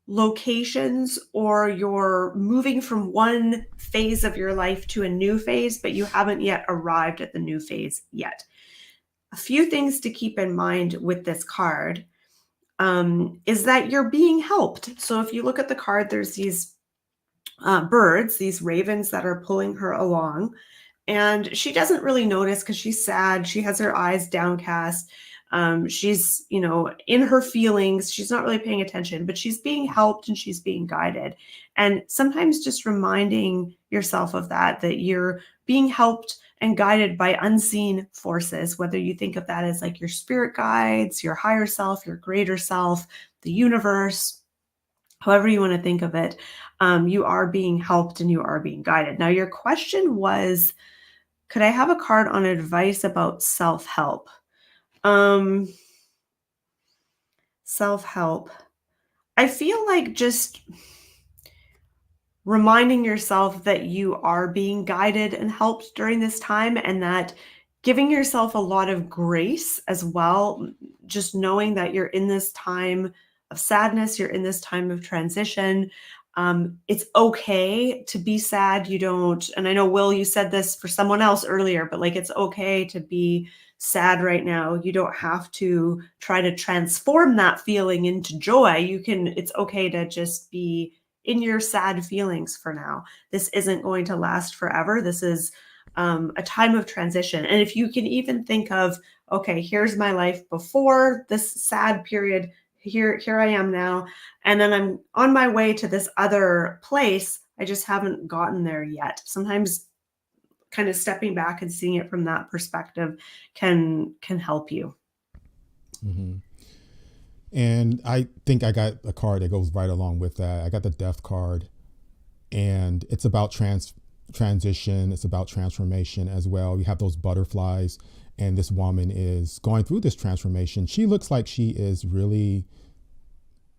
S1: locations or you're moving from one phase of your life to a new phase, but you haven't yet arrived at the new phase yet. A few things to keep in mind with this card is that you're being helped. So if you look at the card, there's these birds, these ravens that are pulling her along. And she doesn't really notice because she's sad. She has her eyes downcast. She's, in her feelings. She's not really paying attention, but she's being helped and she's being guided. And sometimes just reminding yourself of that you're being helped and guided by unseen forces, whether you think of that as like your spirit guides, your higher self, your greater self, the universe, however you want to think of it. You are being helped and you are being guided. Now, your question was, could I have a card on advice about self-help? Self-help. I feel like just reminding yourself that you are being guided and helped during this time, and that giving yourself a lot of grace as well, just knowing that you're in this time of sadness, you're in this time of transition. It's okay to be sad. You don't, and I know, Will, you said this for someone else earlier, but like, it's okay to be sad right now. You don't have to try to transform that feeling into joy. It's okay to just be in your sad feelings for now. This isn't going to last forever. This is a time of transition. And if you can even think of, okay, here's my life before this sad period, here I am now, and then I'm on my way to this other place. I just haven't gotten there yet. Sometimes kind of stepping back and seeing it from that perspective can help you.
S2: Mm-hmm. And I think I got a card that goes right along with that. I got the Death card, and it's about transition. It's about transformation as well. You have those butterflies, and this woman is going through this transformation. She looks like she is really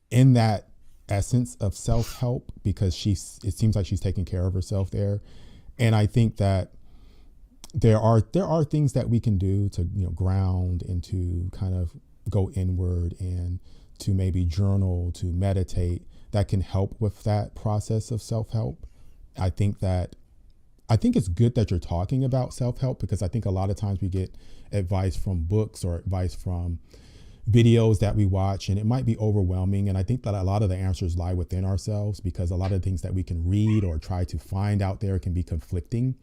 S2: in that essence of self-help, because it seems like she's taking care of herself there. And I think that there are things that we can do to, ground and to kind of go inward, and to maybe journal, to meditate, that can help with that process of self-help. I think it's good that you're talking about self-help, because I think a lot of times we get advice from books or advice from videos that we watch, and it might be overwhelming. And I think that a lot of the answers lie within ourselves, because a lot of things that we can read or try to find out there can be conflicting.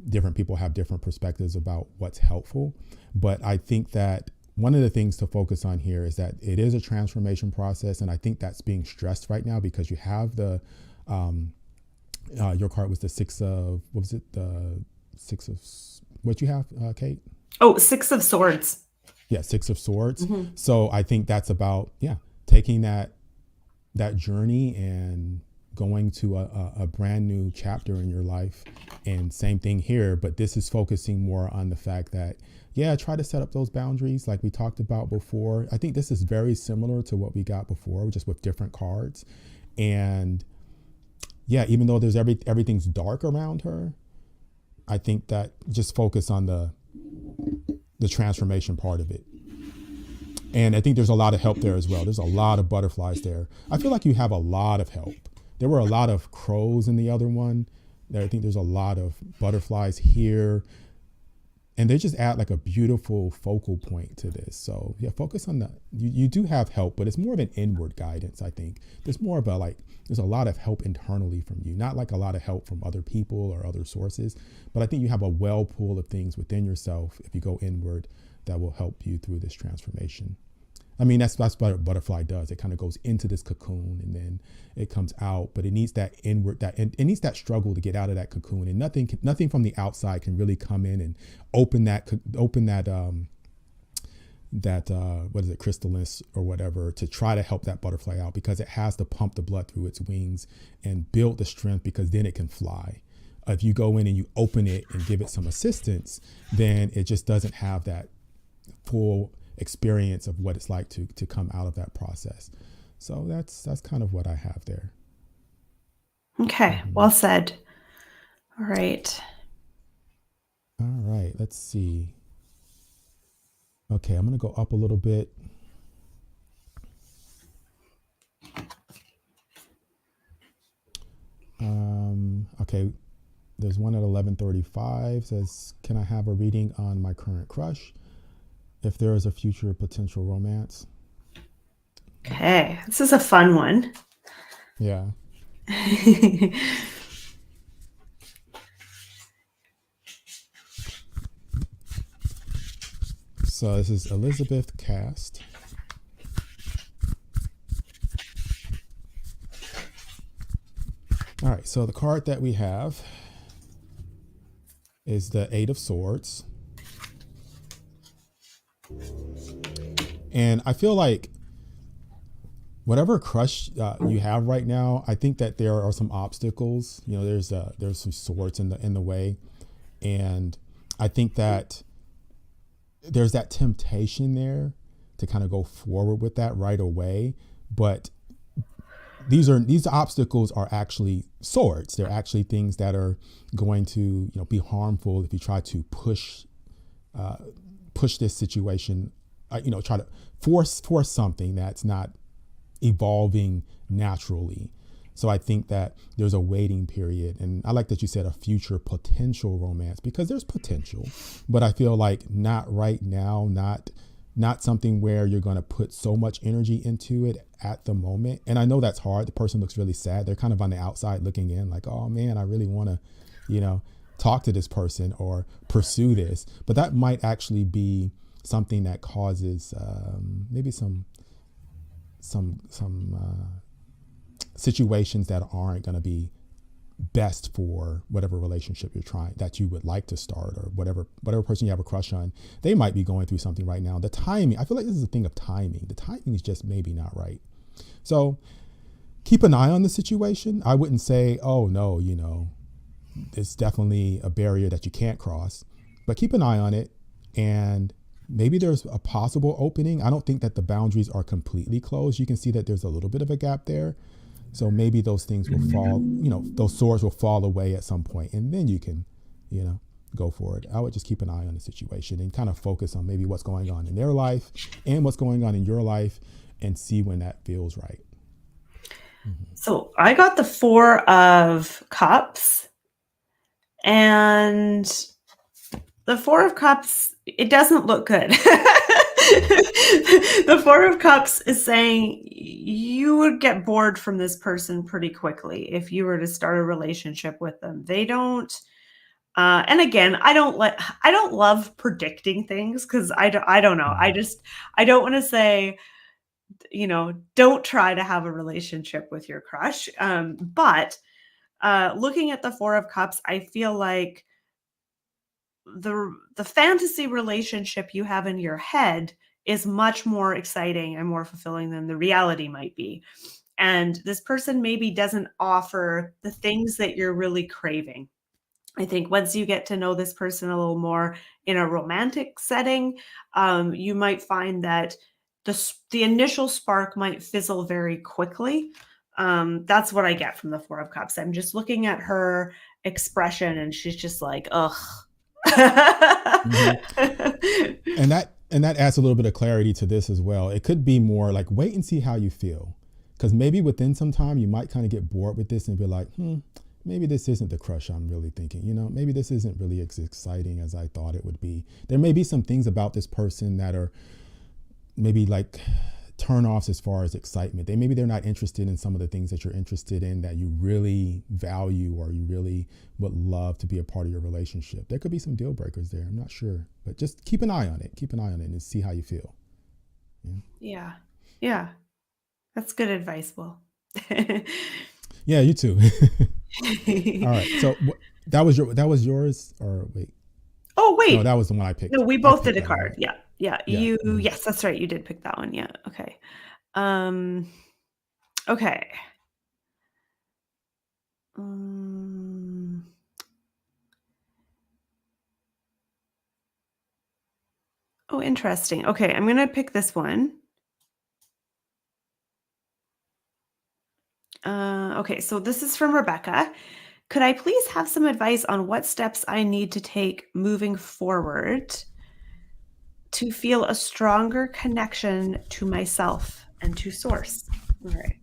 S2: Different people have different perspectives about what's helpful. But I think that one of the things to focus on here is that it is a transformation process. And I think that's being stressed right now, because you have your card was the what you have, Kate?
S1: Oh, Six of Swords.
S2: Yeah, Six of Swords.
S1: Mm-hmm.
S2: So I think that's about, taking that journey and going to a brand new chapter in your life. And same thing here, but this is focusing more on the fact that, try to set up those boundaries like we talked about before. I think this is very similar to what we got before, just with different cards. And even though there's everything's dark around her, I think that just focus on the transformation part of it. And I think there's a lot of help there as well. There's a lot of butterflies there. I feel like you have a lot of help. There were a lot of crows in the other one. I think there's a lot of butterflies here. And they just add like a beautiful focal point to this. So focus on that. You do have help, but it's more of an inward guidance, I think. There's more of there's a lot of help internally from you, not like a lot of help from other people or other sources. But I think you have a well pool of things within yourself, if you go inward, that will help you through this transformation. I mean, that's what a butterfly does. It kind of goes into this cocoon and then it comes out, but it needs that inward, it needs that struggle to get out of that cocoon, and nothing from the outside can really come in and open that what is it, chrysalis or whatever, to try to help that butterfly out, because it has to pump the blood through its wings and build the strength, because then it can fly. If you go in and you open it and give it some assistance, then it just doesn't have that full experience of what it's like to come out of that process. So that's kind of what I have there.
S1: Okay, well said. All right.
S2: All right, let's see. Okay, I'm going to go up a little bit. Okay, there's one at 11:35 says, "Can I have a reading on my current crush? If there is a future potential romance."
S1: Okay, this is a fun one.
S2: Yeah. So this is Elizabeth Cast. All right, so the card that we have is the Eight of Swords. And I feel like whatever crush you have right now, I think that there are some obstacles. You know, there's some swords in the way, and I think that there's that temptation there to kind of go forward with that right away. But these obstacles are actually swords. They're actually things that are going to be harmful if you try to push this situation. Try to force something that's not evolving naturally. So I think that there's a waiting period, and I like that you said a future potential romance, because there's potential, but I feel like not right now, not something where you're going to put so much energy into it at the moment. And I know that's hard. The person looks really sad. They're kind of on the outside looking in, like, oh man, I really want to, talk to this person or pursue this. But that might actually be something that causes maybe some situations that aren't going to be best for whatever relationship that you would like to start, or whatever person you have a crush on. They might be going through something right now. The timing, I feel like this is a thing of timing. The timing is just maybe not right. So keep an eye on the situation. I wouldn't say, oh no, it's definitely a barrier that you can't cross, but keep an eye on it, and maybe there's a possible opening. I don't think that the boundaries are completely closed. You can see that there's a little bit of a gap there. So maybe those things will fall, those swords will fall away at some point, and then you can, go for it. I would just keep an eye on the situation and kind of focus on maybe what's going on in their life and what's going on in your life, and see when that feels right. Mm-hmm.
S1: So I got the Four of Cups, and the Four of Cups, it doesn't look good. The Four of Cups is saying you would get bored from this person pretty quickly if you were to start a relationship with them. They don't, and again, I don't love predicting things, because I don't know. I don't want to say, don't try to have a relationship with your crush. But looking at the Four of Cups, I feel like the fantasy relationship you have in your head is much more exciting and more fulfilling than the reality might be. And this person maybe doesn't offer the things that you're really craving. I think once you get to know this person a little more in a romantic setting, you might find that the initial spark might fizzle very quickly. That's what I get from the Four of Cups. I'm just looking at her expression, and she's just like, ugh.
S2: Mm-hmm. And that adds a little bit of clarity to this as well. It could be more like, wait and see how you feel, because maybe within some time you might kind of get bored with this and be like, maybe this isn't the crush I'm really thinking. Maybe this isn't really as exciting as I thought it would be. There may be some things about this person that are maybe like turn-offs as far as excitement. Maybe they're not interested in some of the things that you're interested in, that you really value or you really would love to be a part of your relationship. There could be some deal breakers there. I'm not sure, but just keep an eye on it. Keep an eye on it and see how you feel.
S1: Yeah. That's good advice, Will.
S2: Yeah, you too. All right. So that was yours, or wait?
S1: Oh, wait.
S2: No, that was the one I picked.
S1: No, we both did a card.
S2: One, right?
S1: Yeah. Yes, that's right. You did pick that one. Yeah. Okay. Okay. Oh, interesting. Okay, I'm going to pick this one. Okay, so this is from Rebecca. Could I please have some advice on what steps I need to take moving forward to feel a stronger connection to myself and to source? All right.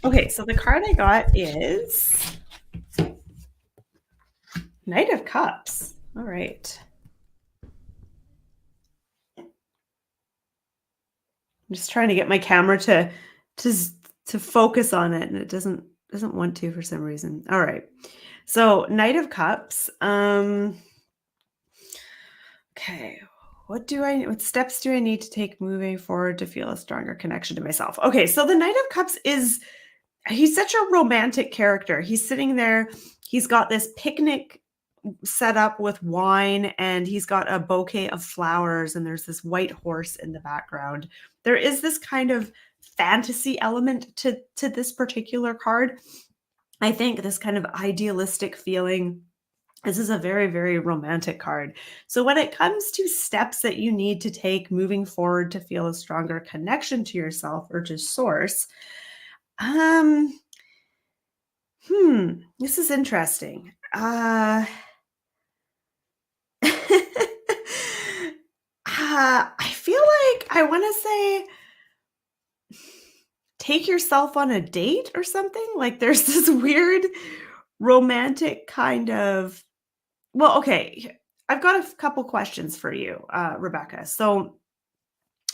S1: Okay, so the card I got is Knight of Cups. All right. I'm just trying to get my camera to focus on it, and it doesn't want to for some reason. All right. So Knight of Cups. Okay. What steps do I need to take moving forward to feel a stronger connection to myself? Okay, so the Knight of Cups he's such a romantic character. He's sitting there, he's got this picnic set up with wine, and he's got a bouquet of flowers, and there's this white horse in the background. There is this kind of fantasy element to this particular card. I think this kind of idealistic feeling. This is a very, very romantic card. So when it comes to steps that you need to take moving forward to feel a stronger connection to yourself or to source, this is interesting. I feel like I want to say take yourself on a date or something. Like there's this weird romantic kind of, well, okay. I've got a couple questions for you, Rebecca. So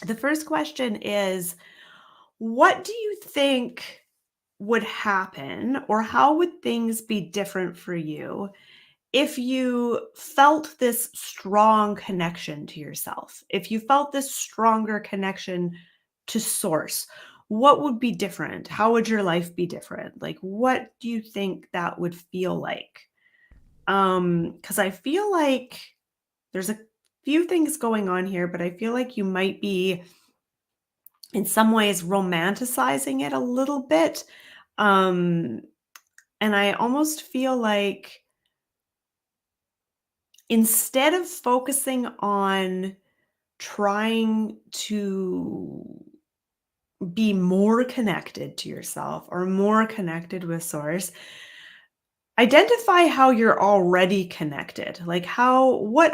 S1: the first question is, what do you think would happen, or how would things be different for you if you felt this strong connection to yourself? If you felt this stronger connection to source, what would be different? How would your life be different? Like, what do you think that would feel like? Because I feel like there's a few things going on here, but I feel like you might be in some ways romanticizing it a little bit. And I almost feel like instead of focusing on trying to be more connected to yourself or more connected with source, identify how you're already connected. Like what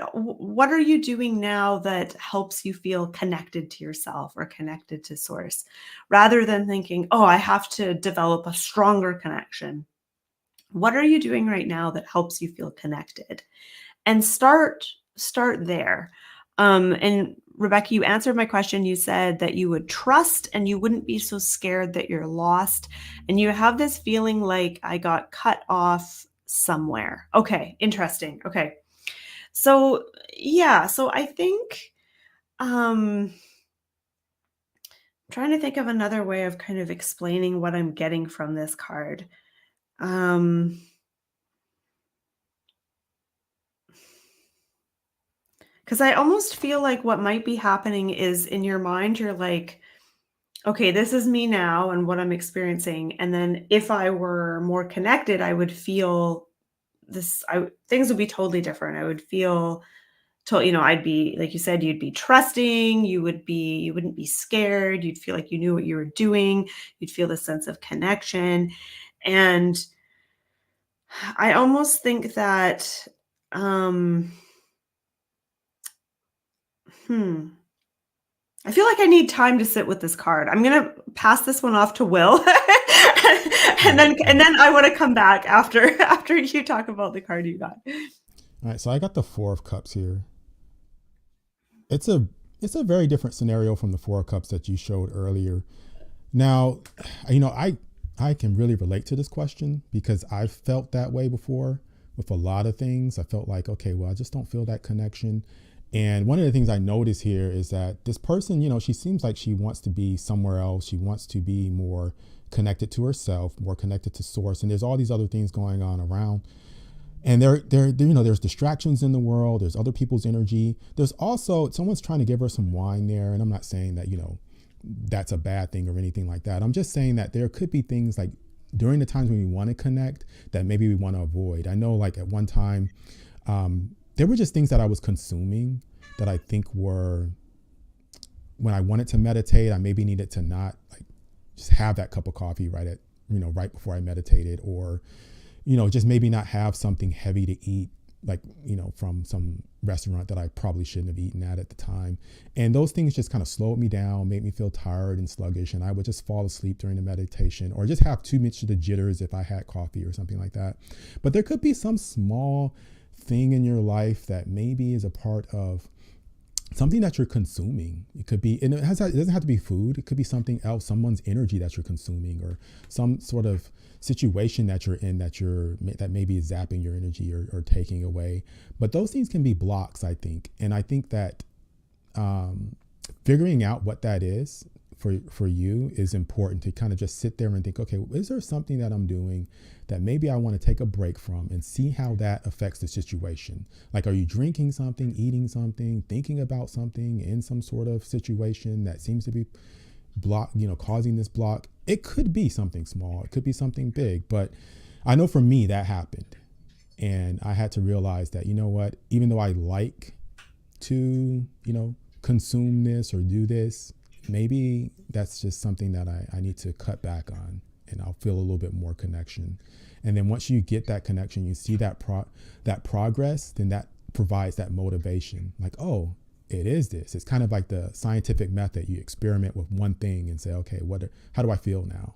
S1: are you doing now that helps you feel connected to yourself or connected to source, rather than thinking, oh, I have to develop a stronger connection. What are you doing right now that helps you feel connected? And start there. And Rebecca, you answered my question. You said that you would trust and you wouldn't be so scared that you're lost. And you have this feeling like I got cut off somewhere. Okay, interesting. Okay. So yeah, so I think I'm trying to think of another way of kind of explaining what I'm getting from this card. Because I almost feel like what might be happening is in your mind, you're like, okay, this is me now and what I'm experiencing. And then if I were more connected, I would feel things would be totally different. I would feel, I'd be, like you said, you'd be trusting, you wouldn't be scared. You'd feel like you knew what you were doing. You'd feel this sense of connection. And I almost think that, I feel like I need time to sit with this card. I'm going to pass this one off to Will. and then I want to come back after you talk about the card you got.
S2: All right, so I got the Four of Cups here. It's a very different scenario from the Four of Cups that you showed earlier. Now, I can really relate to this question because I've felt that way before with a lot of things. I felt like, okay, well, I just don't feel that connection. And one of the things I notice here is that this person, she seems like she wants to be somewhere else. She wants to be more connected to herself, more connected to source. And there's all these other things going on around. And there's distractions in the world. There's other people's energy. There's also someone's trying to give her some wine there. And I'm not saying that, that's a bad thing or anything like that. I'm just saying that there could be things like during the times when we want to connect that maybe we want to avoid. I know like at one time, There were just things that I was consuming that I think were, when I wanted to meditate, I maybe needed to not like just have that cup of coffee right before I meditated, or, just maybe not have something heavy to eat, like, from some restaurant that I probably shouldn't have eaten at the time. And those things just kind of slowed me down, made me feel tired and sluggish. And I would just fall asleep during the meditation, or just have too much of the jitters if I had coffee or something like that. But there could be some small thing in your life that maybe is a part of something that you're consuming. It could be, and it doesn't have to be food. It could be something else, someone's energy that you're consuming, or some sort of situation that you're in that maybe is zapping your energy or taking away. But those things can be blocks, I think. And I think that figuring out what that is for you is important, to kind of just sit there and think, okay, is there something that I'm doing that maybe I want to take a break from, and see how that affects the situation? Like, are you drinking something, eating something, thinking about something in some sort of situation that seems to be causing this block? It could be something small, it could be something big, but I know for me that happened. And I had to realize that, what, even though I like to, consume this or do this, maybe that's just something that I need to cut back on, and I'll feel a little bit more connection. And then once you get that connection, you see that progress, then that provides that motivation. Like, oh, it is this. It's kind of like the scientific method. You experiment with one thing and say, okay, how do I feel now?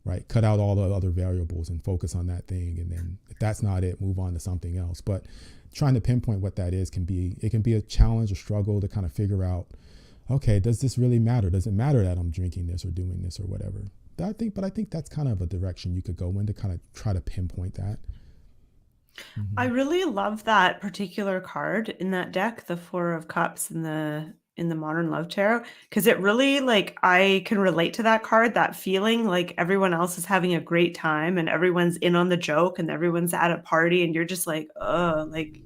S2: Right? Cut out all the other variables and focus on that thing. And then if that's not it, move on to something else. But trying to pinpoint what that is can be a challenge, a struggle to kind of figure out, okay, does this really matter? Does it matter that I'm drinking this or doing this or whatever? But I think that's kind of a direction you could go in to kind of try to pinpoint that.
S1: I really love that particular card in that deck, the Four of Cups in the Modern Love Tarot, because it really, like, I can relate to that card, that feeling like everyone else is having a great time and everyone's in on the joke and everyone's at a party, and you're just like, oh, like,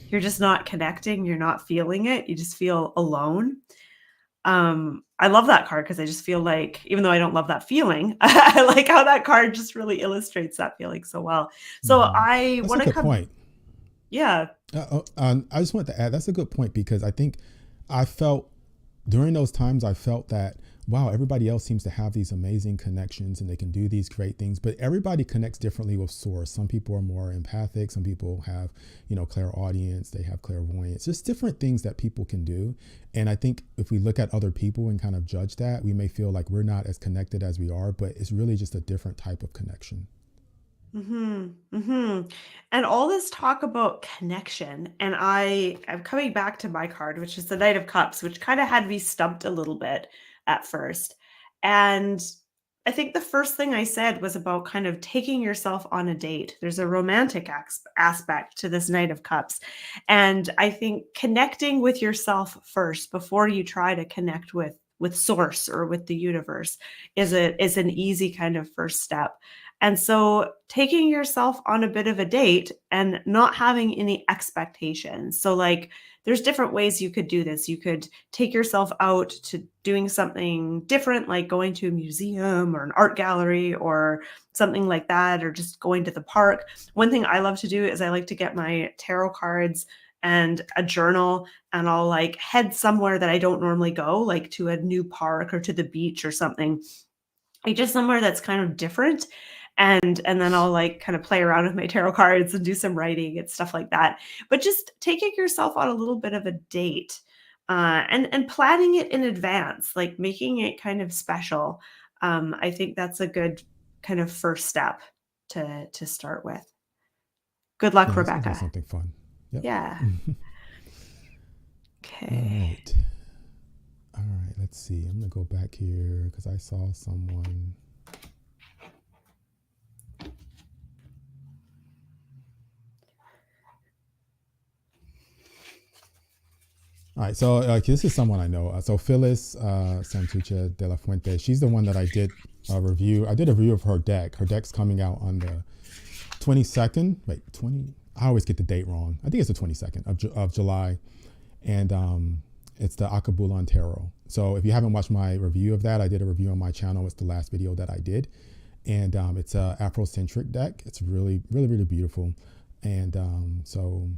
S1: you're just not connecting, you're not feeling it, you just feel alone. I love that card because I just feel like, even though I don't love that feeling, I like how that card just really illustrates that feeling so well. So I want to come.
S2: Point.
S1: Yeah.
S2: I just want to add, that's a good point, because I think I felt during those times, I felt that, wow, everybody else seems to have these amazing connections and they can do these great things, but everybody connects differently with source. Some people are more empathic. Some people have, clairaudience, they have clairvoyance, just different things that people can do. And I think if we look at other people and kind of judge that, we may feel like we're not as connected as we are, but it's really just a different type of connection.
S1: And all this talk about connection, and I'm coming back to my card, which is the Knight of Cups, which kind of had me stumped a little bit at first. And I think the first thing I said was about kind of taking yourself on a date. There's a romantic aspect to this Knight of Cups. And I think connecting with yourself first before you try to connect with source or with the universe is an easy kind of first step. And so taking yourself on a bit of a date and not having any expectations. So, like, there's different ways you could do this. You could take yourself out to doing something different, like going to a museum or an art gallery or something like that, or just going to the park. One thing I love to do is I like to get my tarot cards and a journal, and I'll like head somewhere that I don't normally go, like to a new park or to the beach or something. Like just somewhere that's kind of different. And then I'll like kind of play around with my tarot cards and do some writing and stuff like that. But just taking yourself on a little bit of a date, and planning it in advance, like making it kind of special. I think that's a good kind of first step to start with. Good luck, Rebecca.
S2: Something fun. Yep.
S1: Yeah. Okay.
S2: All right. Let's see. I'm gonna go back here because I saw someone. All right, so this is someone I know. So Phyllis Santucha de la Fuente, she's the one that I did a review. I did a review of her deck. Her deck's coming out on the 22nd. Wait, 20? I always get the date wrong. I think it's the 22nd of July. And it's the Atypical Tarot. So if you haven't watched my review of that, I did a review on my channel. It's the last video that I did. And it's a Afrocentric deck. It's really, really, really beautiful. And so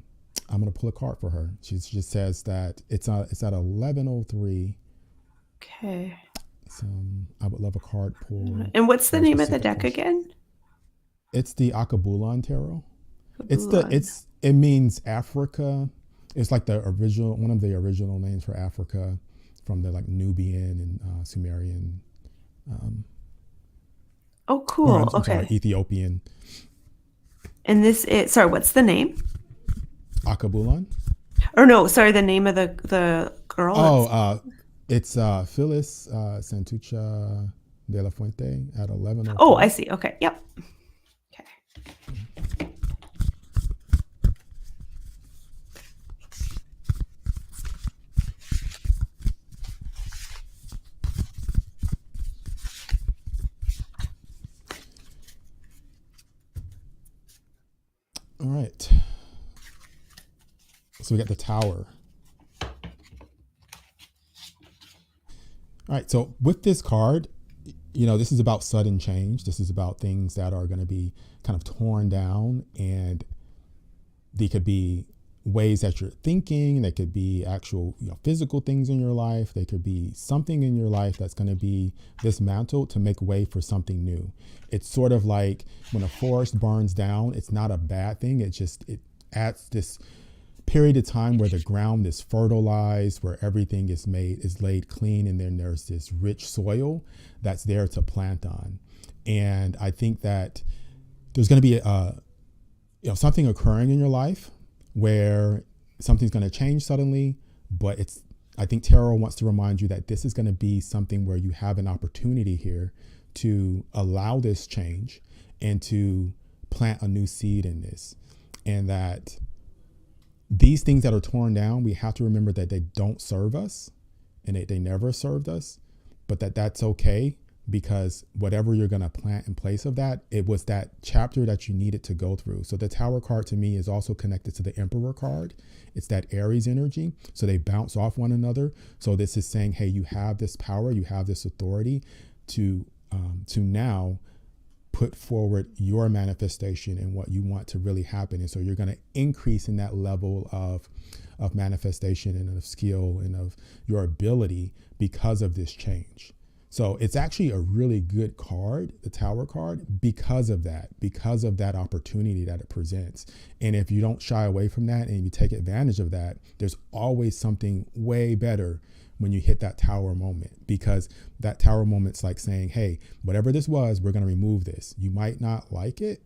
S2: I'm going to pull a card for her. She just says that it's at 11:03.
S1: Okay.
S2: So I would love a card pull.
S1: And what's the
S2: For a
S1: name of the
S2: specific
S1: deck
S2: question.
S1: again?
S2: It's the Akabulan Tarot.
S1: Bulan.
S2: It means Africa. It's like the original, one of the original names for Africa, from the like Nubian and Sumerian.
S1: Oh, cool.
S2: I'm sorry,
S1: Okay.
S2: Ethiopian.
S1: And this is, sorry, what's the name?
S2: Akabulan.
S1: Or no, sorry, the name of the girl.
S2: Oh, it's Phyllis Santucha de la Fuente at 11:03.
S1: Oh, I see. Okay. Yep. Okay.
S2: All right. So we got the Tower. All right. So with this card, this is about sudden change. This is about things that are going to be kind of torn down, and they could be ways that you're thinking. They could be actual, physical things in your life. They could be something in your life that's going to be dismantled to make way for something new. It's sort of like when a forest burns down, it's not a bad thing. It adds this period of time where the ground is fertilized, where everything is laid clean, and then there's this rich soil that's there to plant on. And I think that there's going to be something occurring in your life where something's going to change suddenly, but I think tarot wants to remind you that this is going to be something where you have an opportunity here to allow this change and to plant a new seed in this. And that these things that are torn down, we have to remember that they don't serve us, and they never served us, but that's okay, because whatever you're going to plant in place of that, it was that chapter that you needed to go through. So the Tower card to me is also connected to the Emperor card. It's that Aries energy. So they bounce off one another. So this is saying, hey, you have this power, you have this authority to now put forward your manifestation and what you want to really happen. And so you're going to increase in that level of manifestation and of skill and of your ability because of this change. So it's actually a really good card, the Tower card, because of that opportunity that it presents. And if you don't shy away from that and you take advantage of that, there's always something way better when you hit that Tower moment, because that Tower moment's like saying, hey, whatever this was, we're going to remove this. You might not like it.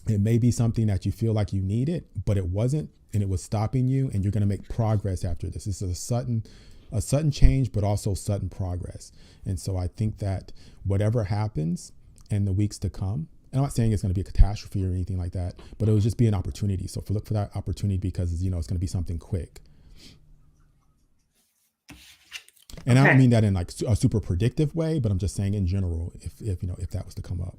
S2: It may be something that you feel like you need it, but it wasn't, and it was stopping you, and you're going to make progress after this. This is a sudden change, but also sudden progress. And so I think that whatever happens in the weeks to come, and I'm not saying it's going to be a catastrophe or anything like that, but it will just be an opportunity. So look for that opportunity, because it's going to be something quick. And I don't mean that in like a super predictive way, but I'm just saying in general, if that was to come up.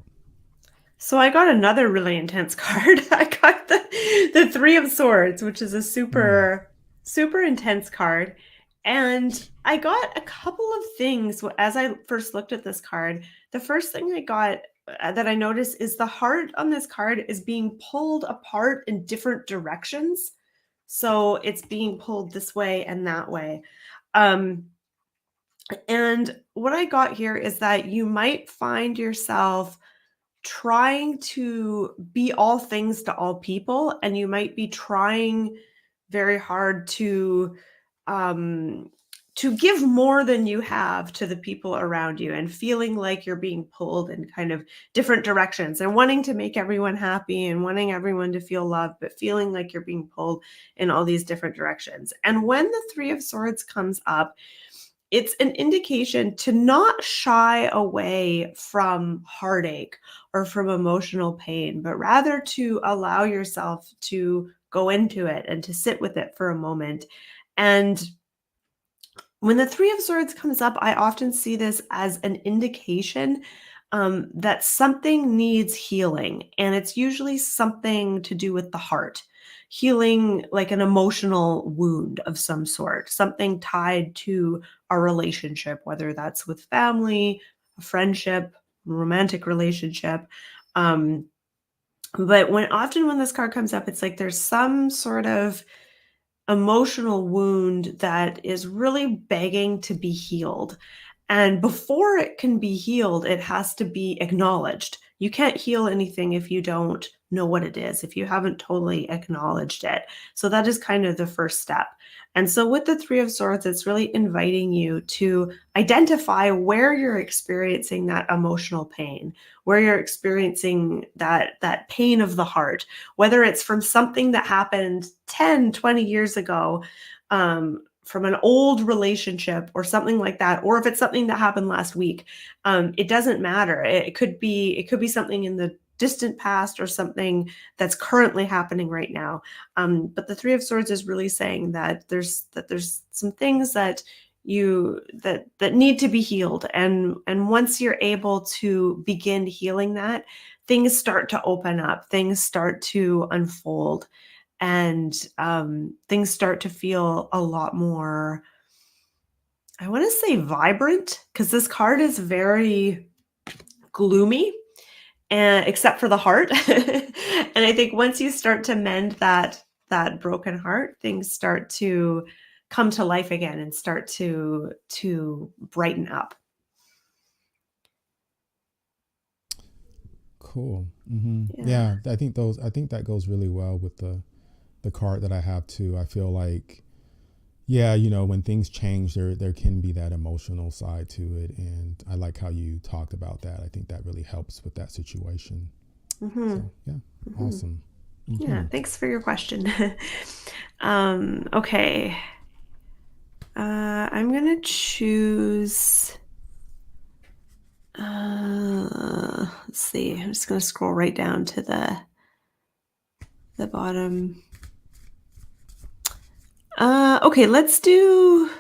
S1: So I got another really intense card. I got the Three of Swords, which is a super intense card. And I got a couple of things as I first looked at this card. The first thing I got that I noticed is the heart on this card is being pulled apart in different directions. So it's being pulled this way and that way. And what I got here is that you might find yourself trying to be all things to all people, and you might be trying very hard to give more than you have to the people around you, and feeling like you're being pulled in kind of different directions, and wanting to make everyone happy and wanting everyone to feel loved, but feeling like you're being pulled in all these different directions. And when the Three of Swords comes up, it's an indication to not shy away from heartache or from emotional pain, but rather to allow yourself to go into it and to sit with it for a moment. And when the Three of Swords comes up, I often see this as an indication that something needs healing. And it's usually something to do with the heart. Healing, like an emotional wound of some sort, something tied to a relationship, whether that's with family, a friendship, romantic relationship. But often when this card comes up, it's like there's some sort of emotional wound that is really begging to be healed. And before it can be healed, it has to be acknowledged. You can't heal anything if you don't know what it is, if you haven't totally acknowledged it. So that is kind of the first step. And so with the Three of Swords, it's really inviting you to identify where you're experiencing that emotional pain, where you're experiencing that pain of the heart, whether it's from something that happened 10, 20 years ago, from an old relationship or something like that, or if it's something that happened last week. It doesn't matter. It could be something in the distant past or something that's currently happening right now. But the Three of Swords is really saying that there's some things that need to be healed, and once you're able to begin healing that, things start to open up, things start to unfold, and things start to feel a lot more, I want to say, vibrant, because this card is very gloomy, and except for the heart. And I think once you start to mend that broken heart, things start to come to life again and start to brighten up.
S2: Cool. Yeah, I think that goes really well with the card that I have too. I feel like, yeah, when things change, there can be that emotional side to it, and I like how you talked about that. I think that really helps with that situation. So yeah, awesome.
S1: Yeah, thanks for your question. Okay. I'm gonna choose. Let's see. I'm just gonna scroll right down to the bottom. Okay, let's do.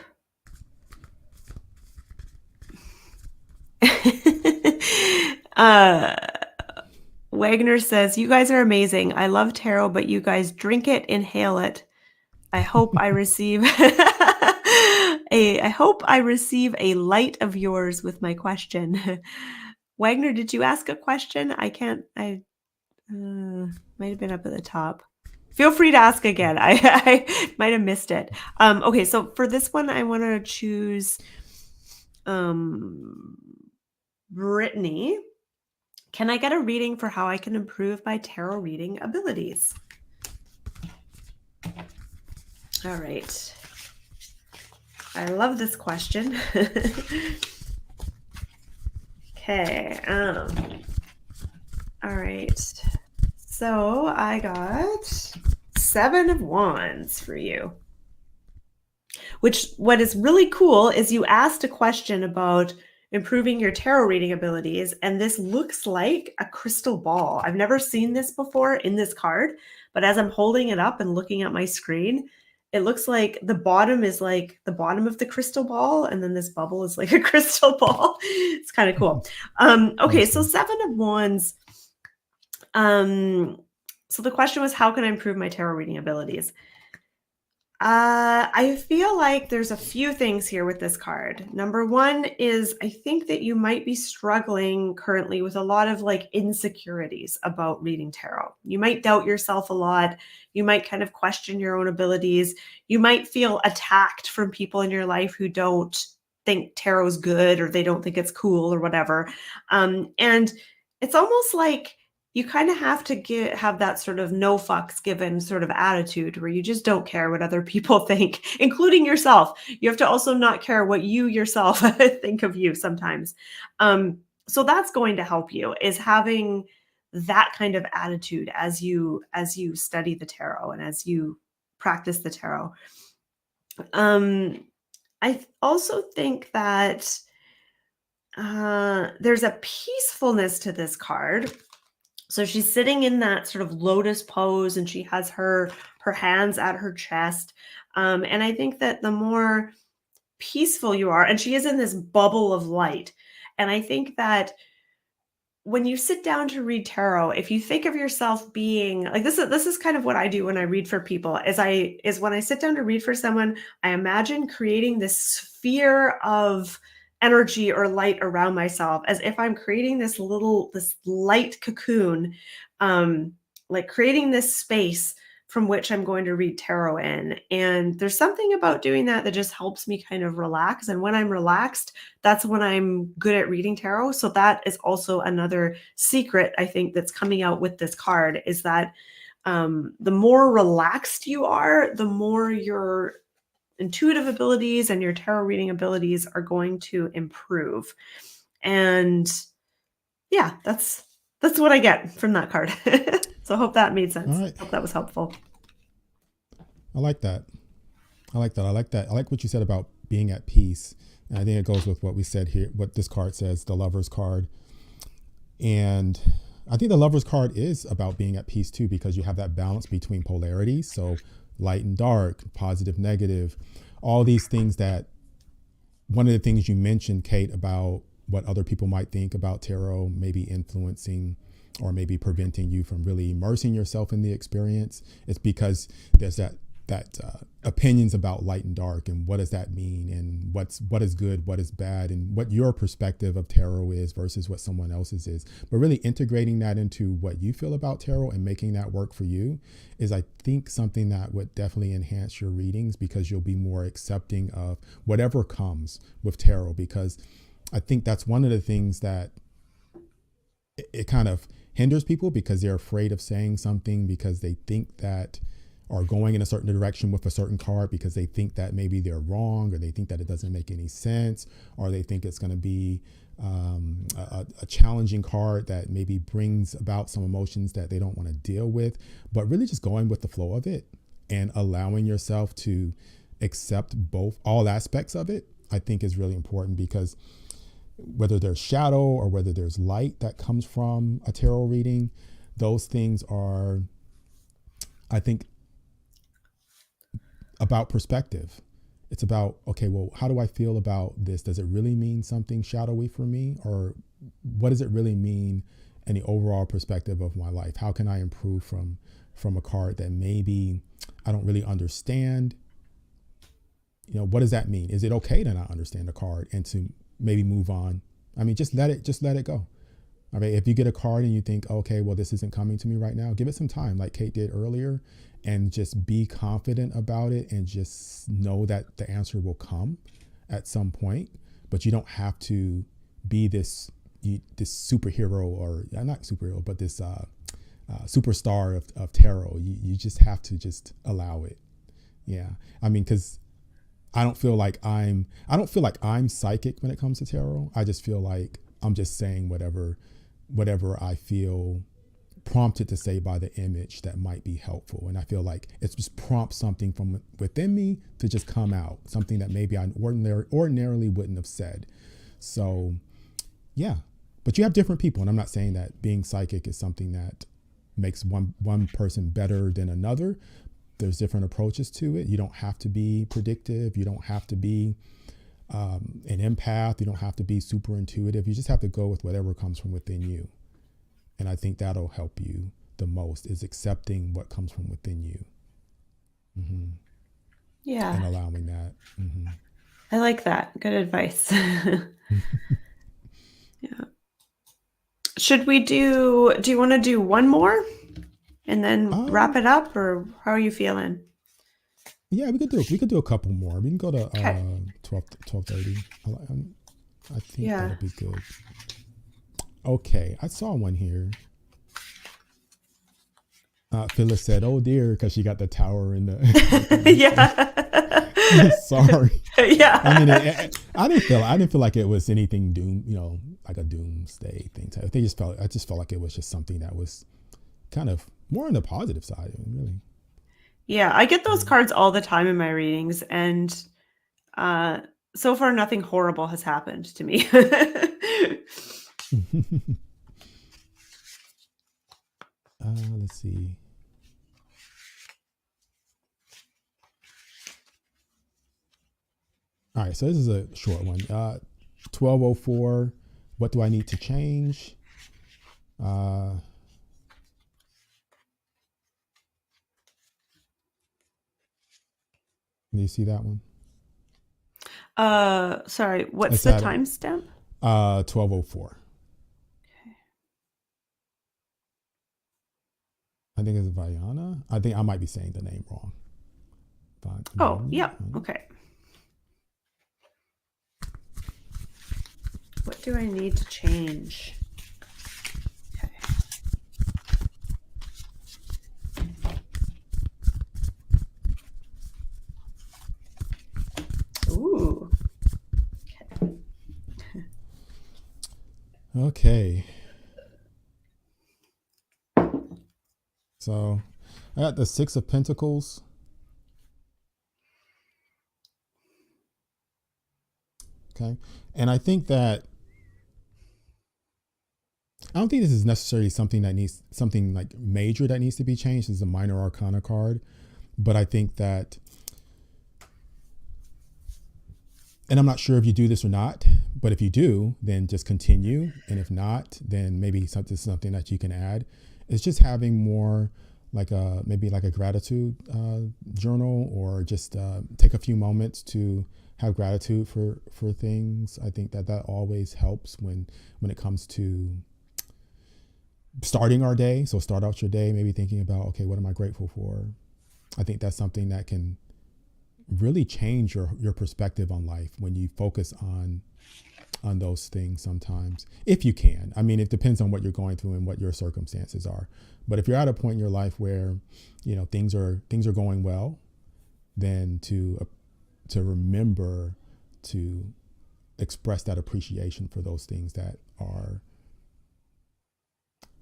S1: Wagner says, "You guys are amazing. I love tarot, but you guys drink it, inhale it. I hope I receive a light of yours with my question." Wagner, did you ask a question? I might have been up at the top. Feel free to ask again. I might have missed it. Okay, so for this one, I want to choose Brittany. Can I get a reading for how I can improve my tarot reading abilities? All right. I love this question. Okay. All right. So I got 7 of Wands for you. What is really cool is you asked a question about improving your tarot reading abilities, and this looks like a crystal ball. I've never seen this before in this card, but as I'm holding it up and looking at my screen, it looks like the bottom is like the bottom of the crystal ball, and then this bubble is like a crystal ball. It's kind of cool. Okay, so 7 of Wands. So the question was, how can I improve my tarot reading abilities? I feel like there's a few things here with this card. Number one is I think that you might be struggling currently with a lot of like insecurities about reading tarot. You might doubt yourself a lot. You might kind of question your own abilities. You might feel attacked from people in your life who don't think tarot's good, or they don't think it's cool or whatever. And it's almost like you kind of have to have that sort of no fucks given sort of attitude where you just don't care what other people think, including yourself. You have to also not care what you yourself think of you sometimes. So that's going to help you, is having that kind of attitude as you study the tarot and as you practice the tarot. I also think that there's a peacefulness to this card. So she's sitting in that sort of lotus pose, and she has her hands at her chest. And I think that the more peaceful you are, and she is in this bubble of light. And I think that when you sit down to read tarot, if you think of yourself being like this is kind of what I do when I read for people, is when I sit down to read for someone, I imagine creating this sphere of energy or light around myself, as if I'm creating this light cocoon, like creating this space from which I'm going to read tarot in. And there's something about doing that that just helps me kind of relax. And when I'm relaxed, that's when I'm good at reading tarot. So that is also another secret, I think, that's coming out with this card, is that the more relaxed you are, the more your intuitive abilities and your tarot reading abilities are going to improve. And yeah, that's what I get from that card. So I hope that made sense.
S2: All right.
S1: Hope that was helpful.
S2: I like that. I like that. I like that. I like what you said about being at peace. And I think it goes with what we said here, what this card says, the Lover's card. And I think the Lover's card is about being at peace too, because you have that balance between polarities. So light and dark, positive, negative, all these things that, one of the things you mentioned, Kate, about what other people might think about tarot, maybe influencing or maybe preventing you from really immersing yourself in the experience. It's because there's that opinions about light and dark, and what does that mean, and what is good, what is bad, and what your perspective of tarot is versus what someone else's is. But really integrating that into what you feel about tarot and making that work for you is, I think, something that would definitely enhance your readings, because you'll be more accepting of whatever comes with tarot. Because I think that's one of the things that it kind of hinders people, because they're afraid of saying something, because they think that, or going in a certain direction with a certain card, because they think that maybe they're wrong, or they think that it doesn't make any sense, or they think it's going to be a challenging card that maybe brings about some emotions that they don't want to deal with. But really just going with the flow of it and allowing yourself to accept all aspects of it, I think is really important, because whether there's shadow or whether there's light that comes from a tarot reading, those things are, I think, about perspective. It's about, okay, well, how do I feel about this? Does it really mean something shadowy for me? Or what does it really mean in the overall perspective of my life? How can I improve from a card that maybe I don't really understand? You know, what does that mean? Is it okay to not understand a card and to maybe move on? I mean, just let it go. I mean, if you get a card and you think, okay, well, this isn't coming to me right now, give it some time, like Kate did earlier, and just be confident about it, and just know that the answer will come at some point. But you don't have to be this superhero, or not superhero, but this superstar of tarot. You just have to just allow it. Yeah, I mean, because I don't feel like I'm psychic when it comes to tarot. I just feel like I'm just saying whatever I feel prompted to say by the image that might be helpful. And I feel like it's just prompts something from within me to just come out, something that maybe I ordinarily wouldn't have said. So yeah, but you have different people. And I'm not saying that being psychic is something that makes one person better than another. There's different approaches to it. You don't have to be predictive. You don't have to be an empath. You don't have to be super intuitive. You just have to go with whatever comes from within you. And I think that'll help you the most, is accepting what comes from within you. Mm-hmm.
S1: Yeah.
S2: And allowing that. Mm-hmm.
S1: I like that. Good advice. Yeah. Should we do you want to do one more and then wrap it up, or how are you feeling?
S2: Yeah, we could do a couple more. We can go to 12:30. I think that'll be good. Okay, I saw one here. Phyllis said, "Oh dear," because she got the tower in the.
S1: Yeah.
S2: Sorry.
S1: Yeah.
S2: I mean, I didn't feel like it was anything like a doomsday thing. I just felt like it was just something that was kind of more on the positive side, really.
S1: Yeah, I get those cards all the time in my readings, and so far nothing horrible has happened to me.
S2: Let's see. All right, so this is a short one. 1204. What do I need to change? Do you see that one?
S1: Sorry, what's the timestamp?
S2: 1204. think it's Vayana. I think I might be saying the name wrong.
S1: Oh, yeah. Okay. What do I need to change? Okay. Ooh.
S2: Okay. So I got the Six of Pentacles. Okay. And I think that I don't think this is necessarily something like major that needs to be changed. This is a minor arcana card. But I think that, and I'm not sure if you do this or not, but if you do, then just continue. And if not, then maybe something that you can add. It's just having more maybe like a gratitude journal, or just take a few moments to have gratitude for things. I think that always helps when it comes to starting our day. So start out your day, maybe thinking about, okay, what am I grateful for? I think that's something that can really change your perspective on life when you focus on those things sometimes, if you can. I mean, it depends on what you're going through and what your circumstances are. But if you're at a point in your life where, things are going well, then to remember to express that appreciation for those things that are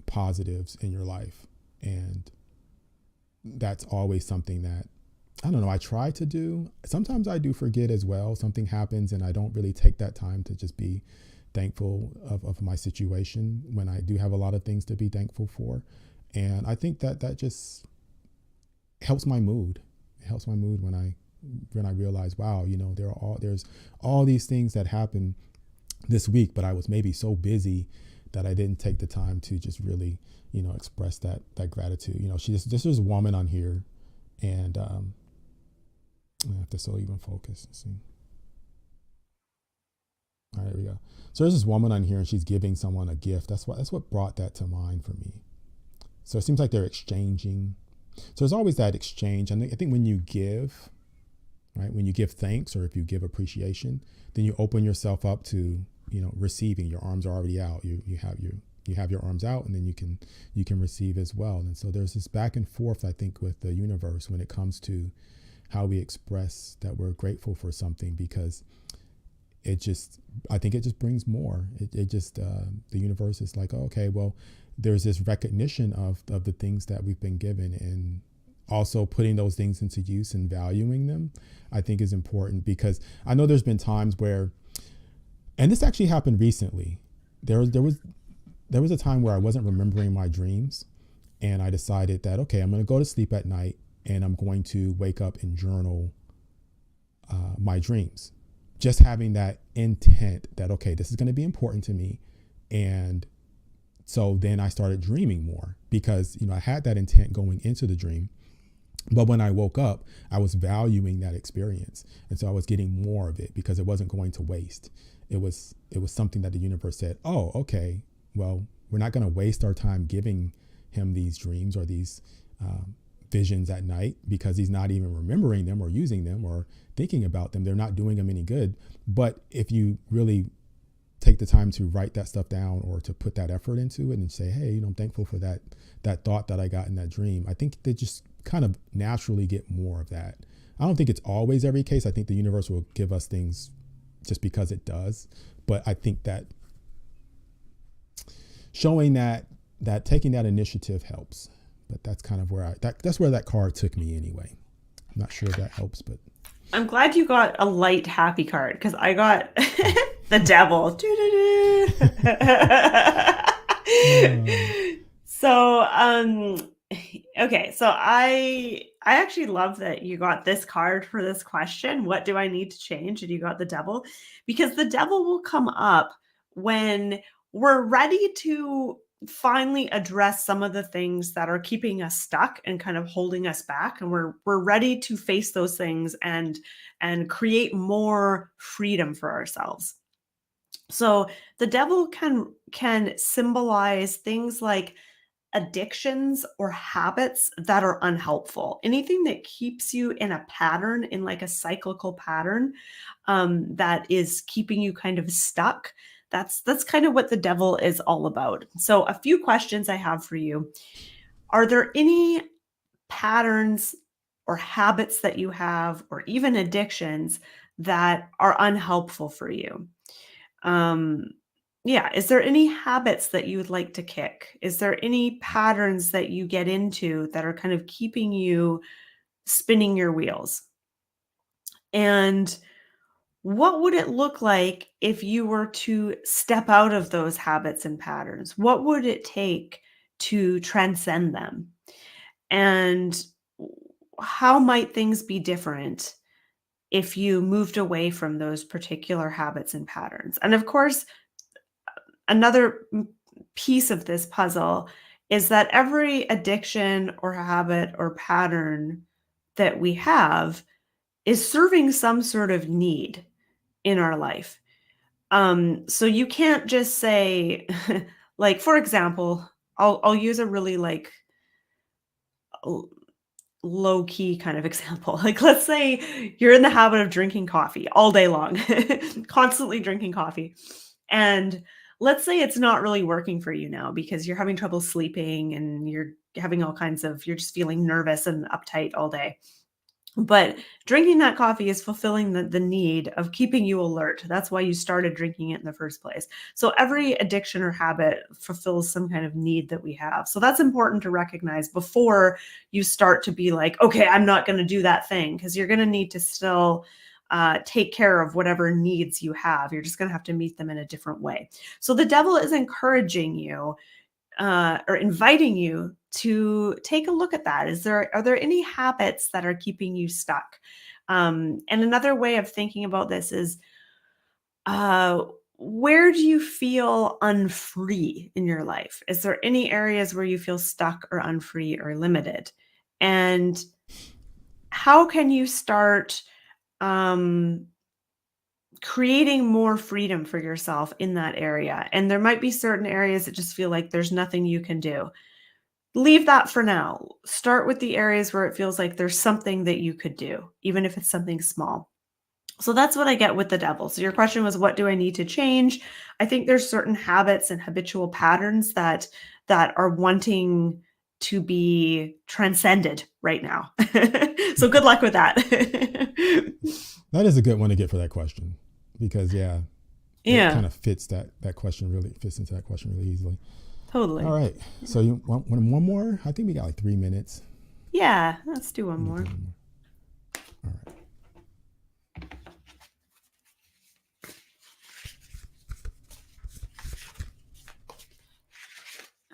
S2: positives in your life. And that's always something that, I don't know, I try to do. Sometimes I do forget as well. Something happens and I don't really take that time to just be thankful of my situation when I do have a lot of things to be thankful for. And I think that just helps my mood. It helps my mood when I realize, wow, there's all these things that happen this week, but I was maybe so busy that I didn't take the time to just really, express that gratitude. This is a woman on here, and I have to still even focus. Let's see. All right, there we go. So there's this woman on here, and she's giving someone a gift. That's what brought that to mind for me. So it seems like they're exchanging. So there's always that exchange. And I think when you give, right, when you give thanks, or if you give appreciation, then you open yourself up to, receiving. Your arms are already out. You have your arms out, and then you can receive as well. And so there's this back and forth, I think, with the universe when it comes to how we express that we're grateful for something, because I think it just brings more. It just, the universe is like, oh, okay, well, there's this recognition of the things that we've been given, and also putting those things into use and valuing them, I think is important. Because I know there's been times where, and this actually happened recently, there was a time where I wasn't remembering my dreams, and I decided that, okay, I'm going to go to sleep at night and I'm going to wake up and journal my dreams. Just having that intent that, okay, this is going to be important to me. And so then I started dreaming more, because, I had that intent going into the dream. But when I woke up, I was valuing that experience. And so I was getting more of it, because it wasn't going to waste. It was something that the universe said, oh, okay, well, we're not going to waste our time giving him these dreams or these visions at night, because he's not even remembering them or using them or thinking about them. They're not doing him any good. But if you really take the time to write that stuff down, or to put that effort into it and say, hey, I'm thankful for that thought that I got in that dream, I think they just kind of naturally get more of that. I don't think it's always every case. I think the universe will give us things just because it does. But I think that showing that taking that initiative helps. But that's kind of where that's where that card took me anyway. I'm not sure if that helps, but
S1: I'm glad you got a light happy card, because I got the devil. So, okay. So I actually love that you got this card for this question. What do I need to change? And you got the devil, because the devil will come up when we're ready to finally address some of the things that are keeping us stuck and kind of holding us back, and we're ready to face those things and create more freedom for ourselves. So the devil can symbolize things like addictions or habits that are unhelpful. Anything that keeps you in a pattern, in like a cyclical pattern, that is keeping you kind of stuck. That's kind of what the devil is all about. So a few questions I have for you. Are there any patterns or habits that you have, or even addictions that are unhelpful for you? Yeah, is there any habits that you would like to kick? Is there any patterns that you get into that are kind of keeping you spinning your wheels? And what would it look like if you were to step out of those habits and patterns? What would it take to transcend them? And how might things be different if you moved away from those particular habits and patterns? And of course, another piece of this puzzle is that every addiction or habit or pattern that we have is serving some sort of need in our life. So you can't just say, like, for example, I'll use a really like low key kind of example. Like, let's say you're in the habit of drinking coffee all day long, constantly drinking coffee. And let's say it's not really working for you now because you're having trouble sleeping and you're having all kinds of, you're just feeling nervous and uptight all day. But drinking that coffee is fulfilling the need of keeping you alert. That's why you started drinking it in the first place. So every addiction or habit fulfills some kind of need that we have. So that's important to recognize before you start to be like, okay, I'm not going to do that thing, because you're going to need to still take care of whatever needs you have. You're just going to have to meet them in a different way. So the devil is encouraging you or inviting you to take a look at that. Are there any habits that are keeping you stuck? And another way of thinking about this is, where do you feel unfree in your life? Is there any areas where you feel stuck or unfree or limited? And how can you start creating more freedom for yourself in that area? And there might be certain areas that just feel like there's nothing you can do. Leave that for now. Start with the areas where it feels like there's something that you could do, even if it's something small. So that's what I get with the devil. So your question was, what do I need to change? I think there's certain habits and habitual patterns that are wanting to be transcended right now. So good luck with that.
S2: That is a good one to get for that question, because it kind of fits that question really fits into that question really easily.
S1: Totally.
S2: All right. So you want one more? I think we got like 3 minutes.
S1: Yeah, let's do one more.
S2: All right.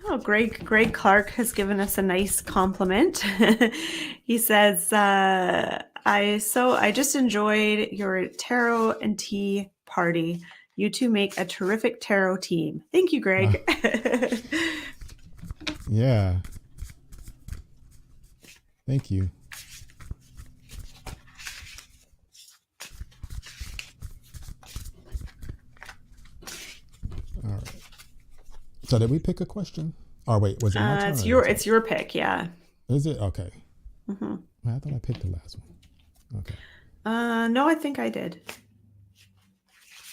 S1: Oh, Greg Clark has given us a nice compliment. He says, I just enjoyed your tarot and tea party. You two make a terrific tarot team. Thank you, Greg.
S2: Yeah. Thank you. All right. So did we pick a question? Oh wait, was it my turn?
S1: It's your pick, yeah.
S2: Is it? Okay.
S1: Mm-hmm.
S2: I thought I picked the last one. Okay.
S1: No, I think I did.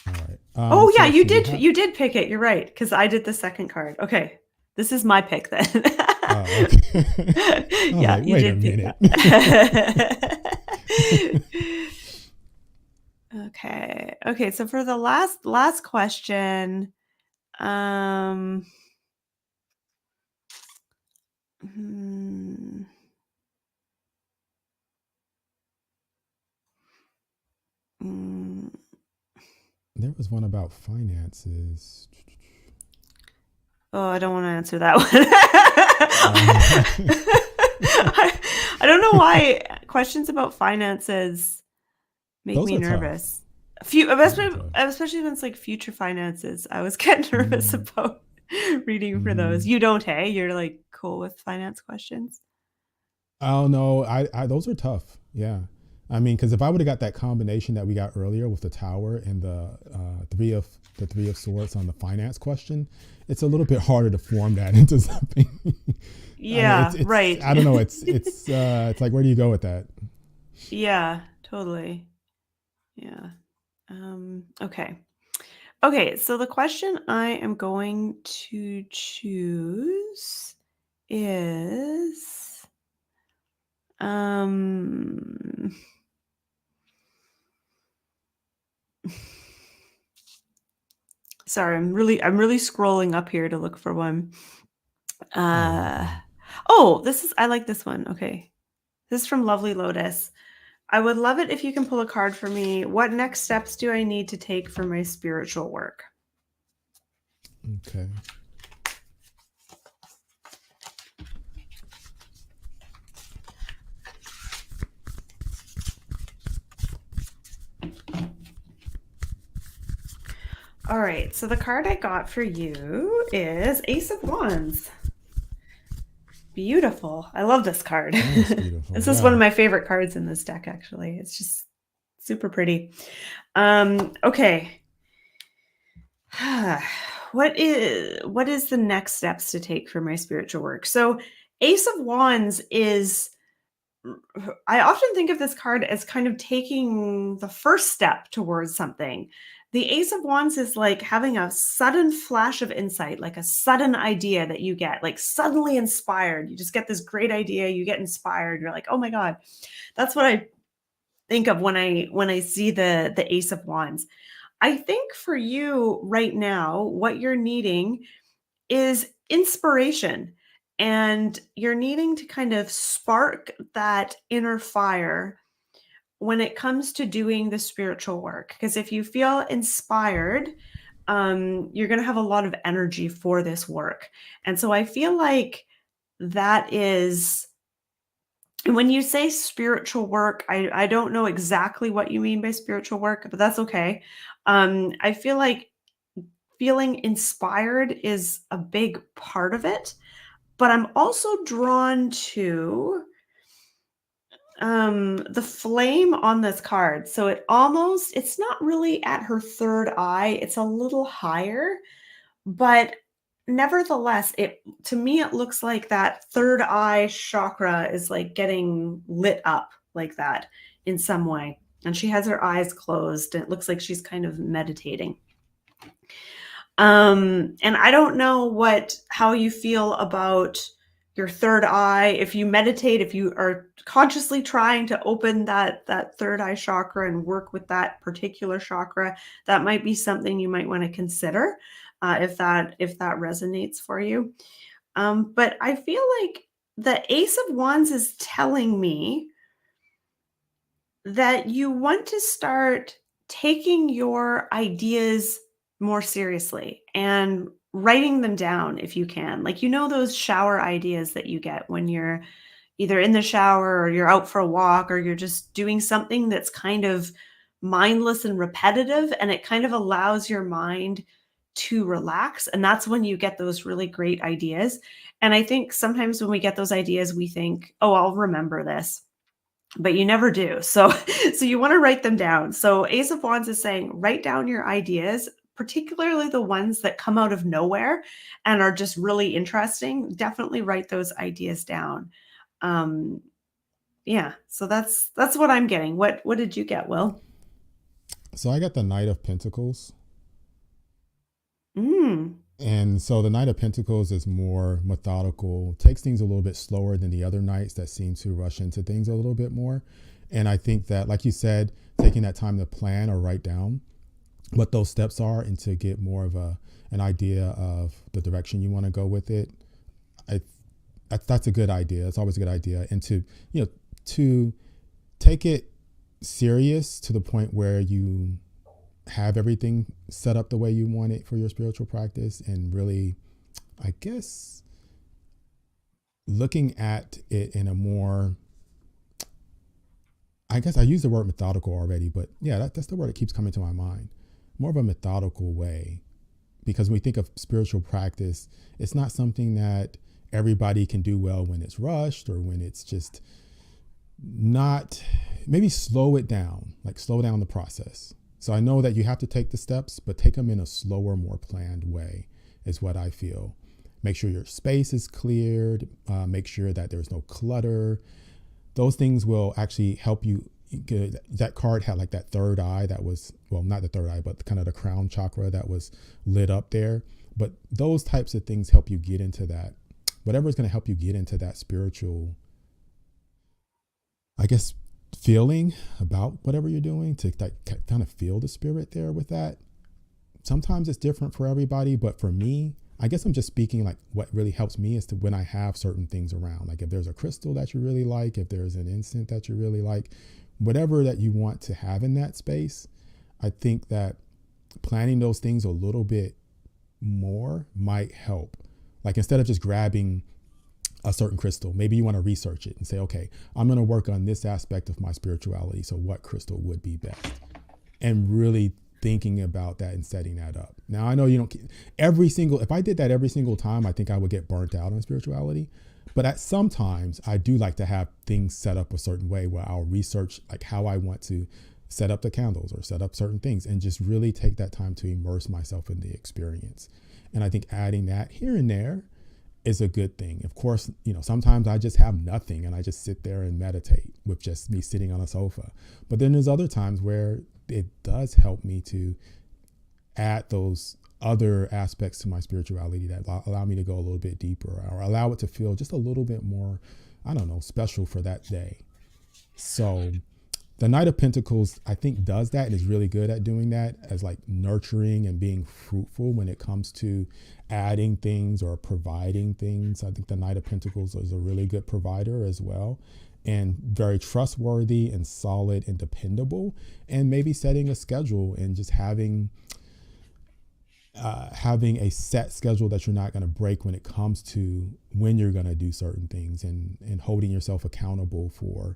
S2: All right.
S1: Oh yeah, you did. You did pick it. You're right, because I did the second card. Okay, this is my pick then.
S2: Oh, okay.
S1: Yeah,
S2: like,
S1: you
S2: wait
S1: did
S2: a minute.
S1: Okay. So for the last question,
S2: There was one about finances.
S1: Oh, I don't want to answer that one. I don't know why questions about finances make me nervous. Especially when it's like future finances. I was getting nervous about reading for those. You don't, hey? You're like cool with finance questions?
S2: Oh no, I those are tough. Yeah. I mean, because if I would have got that combination that we got earlier with the Tower and the three of Swords on the finance question, it's a little bit harder to form that into something. I mean,
S1: Yeah,
S2: it's
S1: right.
S2: I don't know. It's like, where do you go with that?
S1: Yeah, totally. Yeah. Okay. Okay, so the question I am going to choose is um sorry, I'm really scrolling up here to look for one.
S2: Oh, no
S1: Uh
S2: problem.
S1: oh, I like this one. Okay. This is from Lovely Lotus. I would love it if you can pull a card for me. What next steps do I need to take for my spiritual work?
S2: Okay.
S1: All right, so the card I got for you is Ace of Wands. Beautiful. I love this card.
S2: That is beautiful.
S1: This is one
S2: Yeah.
S1: of my favorite cards in this deck, actually. It's just super pretty. Okay. What is the next steps to take for my spiritual work? So Ace of Wands is I often think of this card as kind of taking the first step towards something. The Ace of Wands is like having a sudden flash of insight, like a sudden idea that you get, like suddenly inspired. You just get this great idea, you get inspired. You're like, "Oh my God." That's what I think of when I see the Ace of Wands. I think for you right now, what you're needing is inspiration. And you're needing to kind of spark that inner fire when it comes to doing the spiritual work. Because if you feel inspired, you're going to have a lot of energy for this work. And so I feel like that is when you say spiritual work, I don't know exactly what you mean by spiritual work, but that's okay. I feel like feeling inspired is a big part of it, but I'm also drawn to the flame on this card. So it's not really at her third eye, it's a little higher, but nevertheless, it to me it looks like that third eye chakra is like getting lit up like that in some way. And she has her eyes closed. And it looks like she's kind of meditating. And I don't know how you feel about your third eye. If you meditate, if you are consciously trying to open that third eye chakra and work with that particular chakra, that might be something you might want to consider if that resonates for you. But I feel like the Ace of Wands is telling me that you want to start taking your ideas more seriously and writing them down if you can. Like, those shower ideas that you get when you're either in the shower or you're out for a walk or you're just doing something that's kind of mindless and repetitive, and it kind of allows your mind to relax. And that's when you get those really great ideas. And I think sometimes when we get those ideas, we think, oh, I'll remember this, but you never do. So so you want to write them down. So Ace of Wands is saying write down your ideas, particularly the ones that come out of nowhere and are just really interesting. Definitely write those ideas down. Um yeah, so that's what I'm getting. What did you get, Will?
S2: So I got the Knight of Pentacles.
S1: Mm.
S2: And so the Knight of Pentacles is more methodical, takes things a little bit slower than the other knights that seem to rush into things a little bit more. And I think that, like you said, taking that time to plan or write down what those steps are and to get more of an idea of the direction you want to go with it, that's a good idea. It's always a good idea. And to take it serious to the point where you have everything set up the way you want it for your spiritual practice, and really, I guess, looking at it in a more, I guess I used the word methodical already, but yeah, that's the word that keeps coming to my mind. More of a methodical way, because when we think of spiritual practice, it's not something that everybody can do well when it's rushed or when it's just not, maybe slow it down, like slow down the process. So I know that you have to take the steps, but take them in a slower, more planned way is what I feel. make sure your space is cleared, make sure that there's no clutter. Those things will actually help you. That card had like that third eye that was, well, not the third eye, but kind of the crown chakra that was lit up there. But those types of things help you get into that, whatever is going to help you get into that spiritual, I guess, feeling about whatever you're doing, to like kind of feel the spirit there with that. Sometimes it's different for everybody, but for me, I guess I'm just speaking like what really helps me is to when I have certain things around, like if there's a crystal that you really like, if there's an incense that you really like, whatever that you want to have in that space, I think that planning those things a little bit more might help. Like instead of just grabbing a certain crystal, maybe you want to research it and say, okay, I'm going to work on this aspect of my spirituality. So what crystal would be best? And really thinking about that and setting that up. Now, I know you don't if I did that every single time, I think I would get burnt out on spirituality. But at sometimes I do like to have things set up a certain way where I'll research like how I want to set up the candles or set up certain things and just really take that time to immerse myself in the experience. And I think adding that here and there is a good thing. Of course, sometimes I just have nothing and I just sit there and meditate with just me sitting on a sofa. But then there's other times where it does help me to add those other aspects to my spirituality that allow me to go a little bit deeper or allow it to feel just a little bit more, I don't know, special for that day. So the Knight of Pentacles, I think, does that and is really good at doing that as like nurturing and being fruitful when it comes to adding things or providing things. I think the Knight of Pentacles is a really good provider as well, and very trustworthy and solid and dependable, and maybe setting a schedule and just having a set schedule that you're not going to break when it comes to when you're going to do certain things, and holding yourself accountable for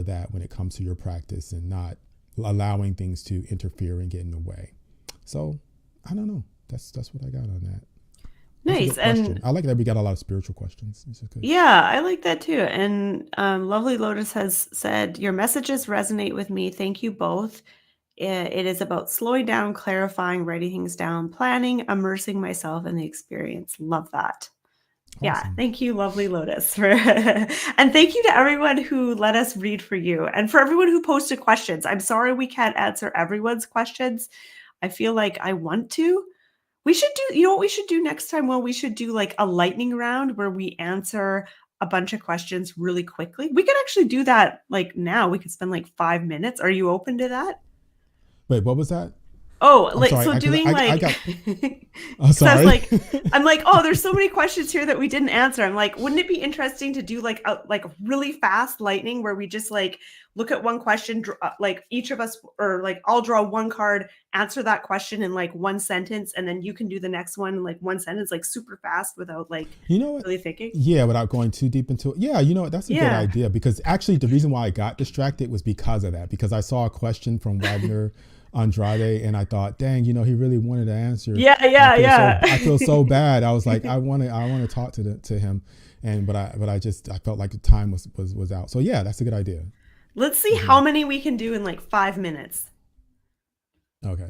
S2: that when it comes to your practice and not allowing things to interfere and get in the way. So I don't know. That's what I got on that.
S1: Nice. And
S2: I like that we got a lot of spiritual questions.
S1: Yeah, I like that too. And Lovely Lotus has said, your messages resonate with me. Thank you both. It is about slowing down, clarifying, writing things down, planning, immersing myself in the experience. Love that. Yeah,
S2: Awesome.
S1: thank you, Lovely Lotus. And thank you to everyone who let us read for you, and for everyone who posted questions. I'm sorry we can't answer everyone's questions. I feel like I want to. We should do, what we should do next time? Well, we should do like a lightning round where we answer a bunch of questions really quickly. We could actually do that like now. We could spend like 5 minutes. Are you open to that?
S2: Wait, what was that?
S1: Oh,
S2: I'm
S1: like
S2: sorry.
S1: so doing like
S2: I'm sorry.
S1: I'm like, oh, there's so many questions here that we didn't answer. I'm like, wouldn't it be interesting to do like a really fast lightning where we just like look at one question, like each of us, or like I'll draw one card, answer that question in like one sentence, and then you can do the next one in like one sentence, like super fast without like really thinking.
S2: Yeah, without going too deep into it. Yeah, that's a good idea, because actually the reason why I got distracted was because of that, because I saw a question from Wagner Andrade and I thought, dang, he really wanted to answer.
S1: Yeah.
S2: I feel so bad. I was like, I want to talk to him, but I felt like the time was out. So yeah, that's a good idea.
S1: Let's see how many we can do in like 5 minutes.
S2: Okay.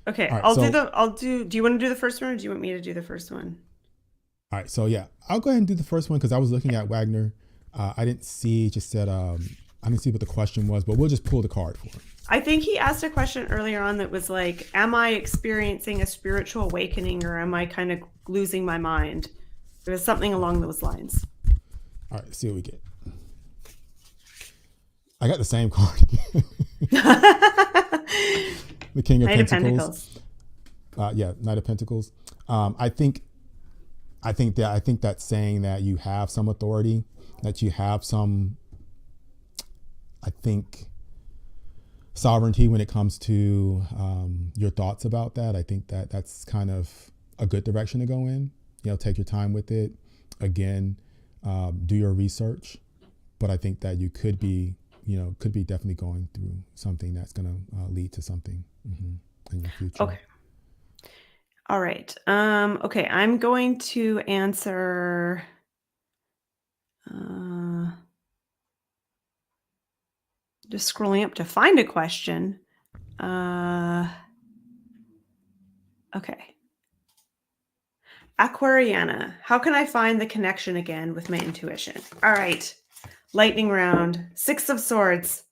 S1: Right, do you want to do the first one, or do you want me to do the first one?
S2: All right. So yeah, I'll go ahead and do the first one because I was looking at Wagner. I didn't see, I didn't see what the question was, but we'll just pull the card for him.
S1: I think he asked a question earlier on that was like, am I experiencing a spiritual awakening, or am I kind of losing my mind? It was something along those lines.
S2: All right, let's see what we get. I got the same card. The King of Pentacles. Knight of Pentacles. I think that's saying that you have some authority, that you have some, I think, sovereignty when it comes to your thoughts about that. I think that's kind of a good direction to go in. Take your time with it. Again, do your research. But I think that you could be definitely going through something that's going to lead to something in your future.
S1: Okay. All right. Okay, I'm going to answer. Just scrolling up to find a question. Okay. Aquariana, how can I find the connection again with my intuition? All right. Lightning round. 6 of Swords.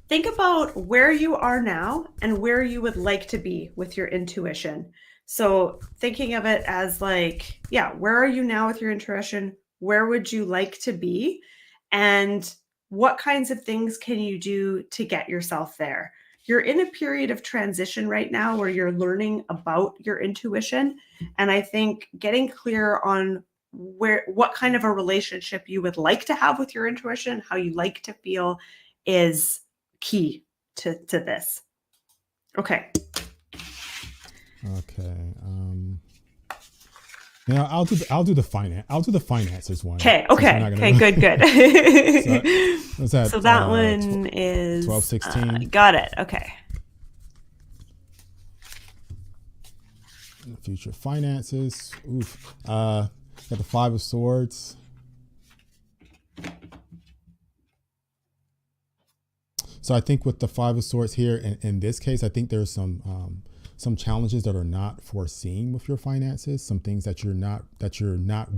S1: Think about where you are now and where you would like to be with your intuition. So thinking of it as like, yeah, where are you now with your intuition? Where would you like to be? And what kinds of things can you do to get yourself there? You're in a period of transition right now where you're learning about your intuition. And I think getting clear on what kind of a relationship you would like to have with your intuition, how you like to feel, is key to this. Okay.
S2: Yeah, I'll do the finances one.
S1: Okay. Good.
S2: So, what's that?
S1: So that one is
S2: 1216.
S1: Got it. Okay.
S2: Future finances. Oof. Got the 5 of Swords. So I think with the 5 of Swords here, in this case, I think there's some challenges that are not foreseen with your finances, some things that you're not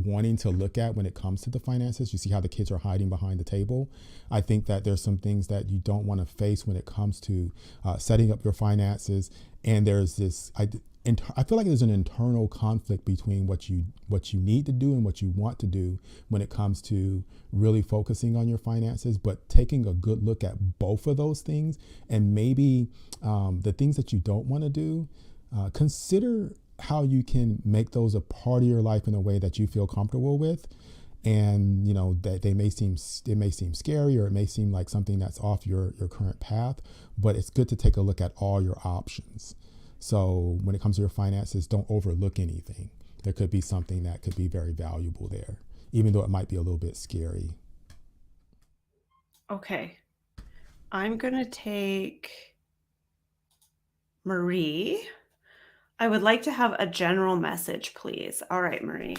S2: wanting to look at when it comes to the finances. You see how the kids are hiding behind the table. I think that there's some things that you don't want to face when it comes to setting up your finances. And there's this, I feel like there's an internal conflict between what you need to do and what you want to do when it comes to really focusing on your finances, but taking a good look at both of those things, and maybe the things that you don't want to do, consider how you can make those a part of your life in a way that you feel comfortable with. And that it may seem scary, or it may seem like something that's off your current path, but it's good to take a look at all your options. So when it comes to your finances, don't overlook anything. There could be something that could be very valuable there, even though it might be a little bit scary.
S1: Okay. I'm going to take Marie. I would like to have a general message, please. All right, Marie.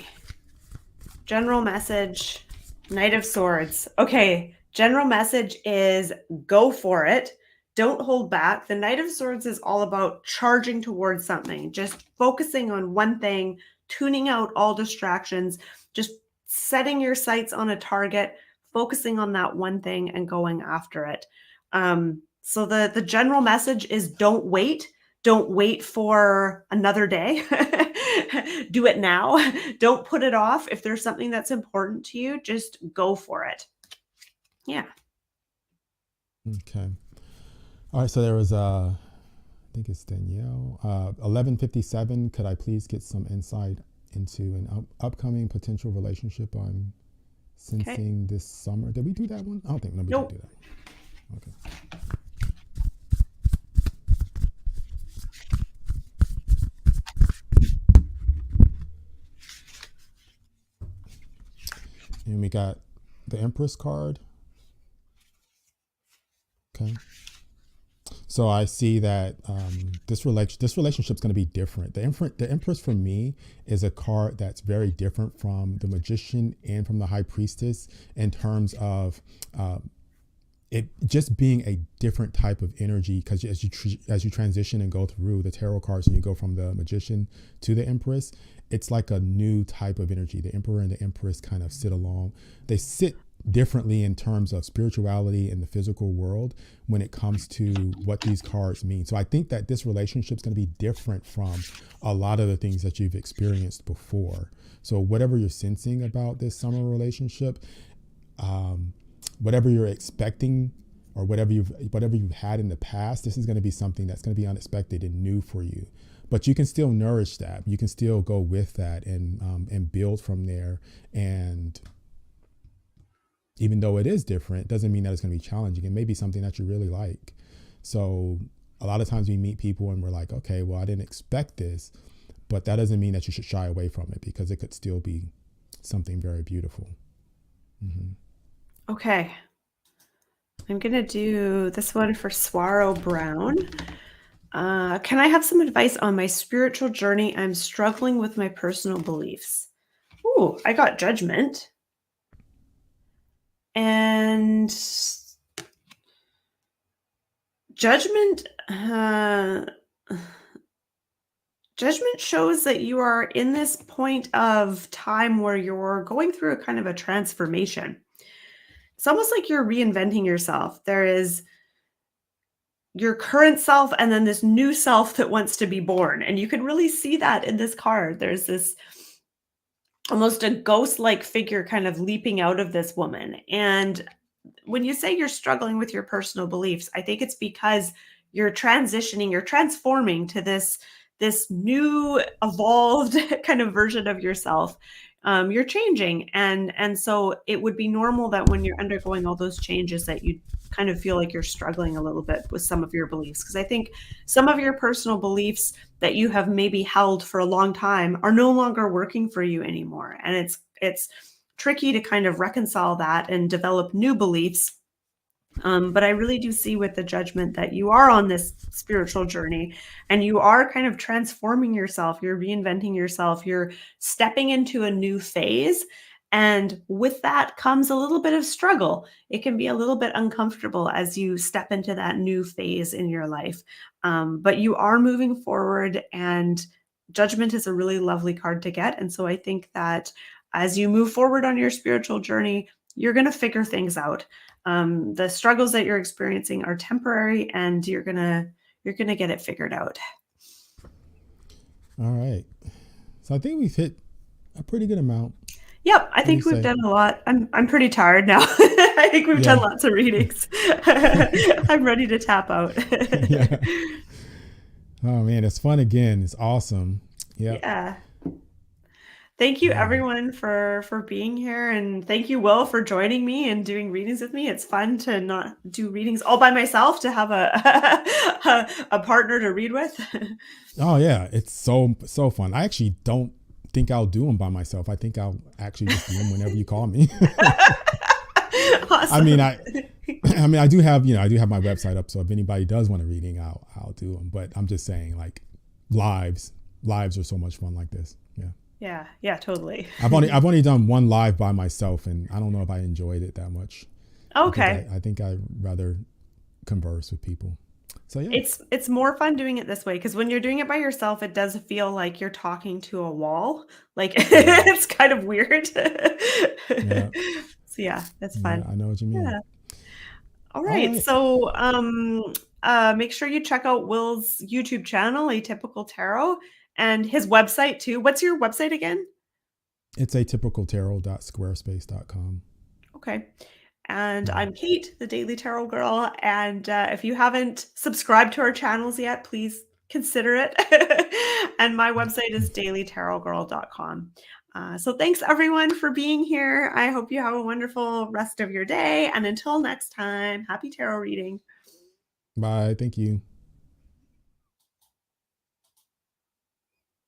S1: General message, Knight of Swords. Okay. General message is go for it. Don't hold back. The Knight of Swords is all about charging towards something, just focusing on one thing, tuning out all distractions, just setting your sights on a target, focusing on that one thing and going after it. So the general message is don't wait. Don't wait for another day. Do it now. Don't put it off. If there's something that's important to you, just go for it. Yeah.
S2: Okay. All right, so there was I think it's Danielle. 1157. Could I please get some insight into an upcoming potential relationship I'm sensing this summer? Did we do that one? I don't think we did that one. Okay. And we got the Empress card. Okay. So I see that this relationship is going to be different. The Empress for me is a card that's very different from the Magician and from the High Priestess in terms of it just being a different type of energy. Because as you transition and go through the tarot cards and you go from the Magician to the Empress, it's like a new type of energy. The Emperor and the Empress kind of sit along. They sit differently in terms of spirituality in the physical world when it comes to what these cards mean. So I think that this relationship is going to be different from a lot of the things that you've experienced before. So whatever you're sensing about this summer relationship, whatever you're expecting or whatever you've had in the past, this is going to be something that's going to be unexpected and new for you. But you can still nourish that. You can still go with that and build from there. And even though it is different, it doesn't mean that it's going to be challenging. It may be something that you really like. So a lot of times we meet people and we're like, okay, well, I didn't expect this, but that doesn't mean that you should shy away from it, because it could still be something very beautiful. Mm-hmm.
S1: Okay. I'm going to do this one for Swaro Brown. Can I have some advice on my spiritual journey? I'm struggling with my personal beliefs. Ooh, I got Judgment. And Judgment, Judgment shows that you are in this point of time where you're going through a kind of a transformation. It's almost like you're reinventing yourself. There is your current self and then this new self that wants to be born. And you can really see that in this card. There's this almost a ghost-like figure kind of leaping out of this woman. And when you say you're struggling with your personal beliefs, I think it's because you're transitioning, you're transforming to this new evolved kind of version of yourself. You're changing, and so it would be normal that when you're undergoing all those changes that you kind of feel like you're struggling a little bit with some of your beliefs, because I think some of your personal beliefs that you have maybe held for a long time are no longer working for you anymore, and it's tricky to kind of reconcile that and develop new beliefs. But I really do see with the Judgment that you are on this spiritual journey and you are kind of transforming yourself. You're reinventing yourself. You're stepping into a new phase. And with that comes a little bit of struggle. It can be a little bit uncomfortable as you step into that new phase in your life. But you are moving forward, and Judgment is a really lovely card to get. And so I think that as you move forward on your spiritual journey, you're going to figure things out. The struggles that you're experiencing are temporary, and you're gonna get it figured out.
S2: All right. So I think we've hit a pretty good amount.
S1: Yep, I think we've done a lot. I'm pretty tired now. I think we've done lots of readings. I'm ready to tap out.
S2: Yeah. Oh man, it's fun again. It's awesome. Yep.
S1: Yeah. Thank you everyone for being here, and thank you, Will, for joining me and doing readings with me. It's fun to not do readings all by myself, to have a partner to read with.
S2: Oh yeah, it's so fun. I actually don't think I'll do them by myself. I think I'll actually just do them whenever you call me.
S1: Awesome.
S2: I mean, I do have my website up, so if anybody does want a reading, I'll do them. But I'm just saying, like, lives are so much fun like this. Yeah.
S1: Yeah, totally.
S2: I've only done one live by myself, and I don't know if I enjoyed it that much.
S1: Okay.
S2: I think I'd rather converse with people. So yeah,
S1: it's more fun doing it this way, because when you're doing it by yourself, it does feel like you're talking to a wall. Like it's kind of weird.
S2: Yeah.
S1: So yeah, that's fun.
S2: Yeah, I know what you mean.
S1: Yeah. All right. So make sure you check out Will's YouTube channel, Atypical Tarot, and his website too. What's your website again?
S2: It's atypicaltarot.squarespace.com.
S1: Okay. And I'm Kate, the Daily Tarot Girl. And if you haven't subscribed to our channels yet, please consider it. And my website is dailytarotgirl.com. So thanks everyone for being here. I hope you have a wonderful rest of your day. And until next time, happy tarot reading.
S2: Bye. Thank you.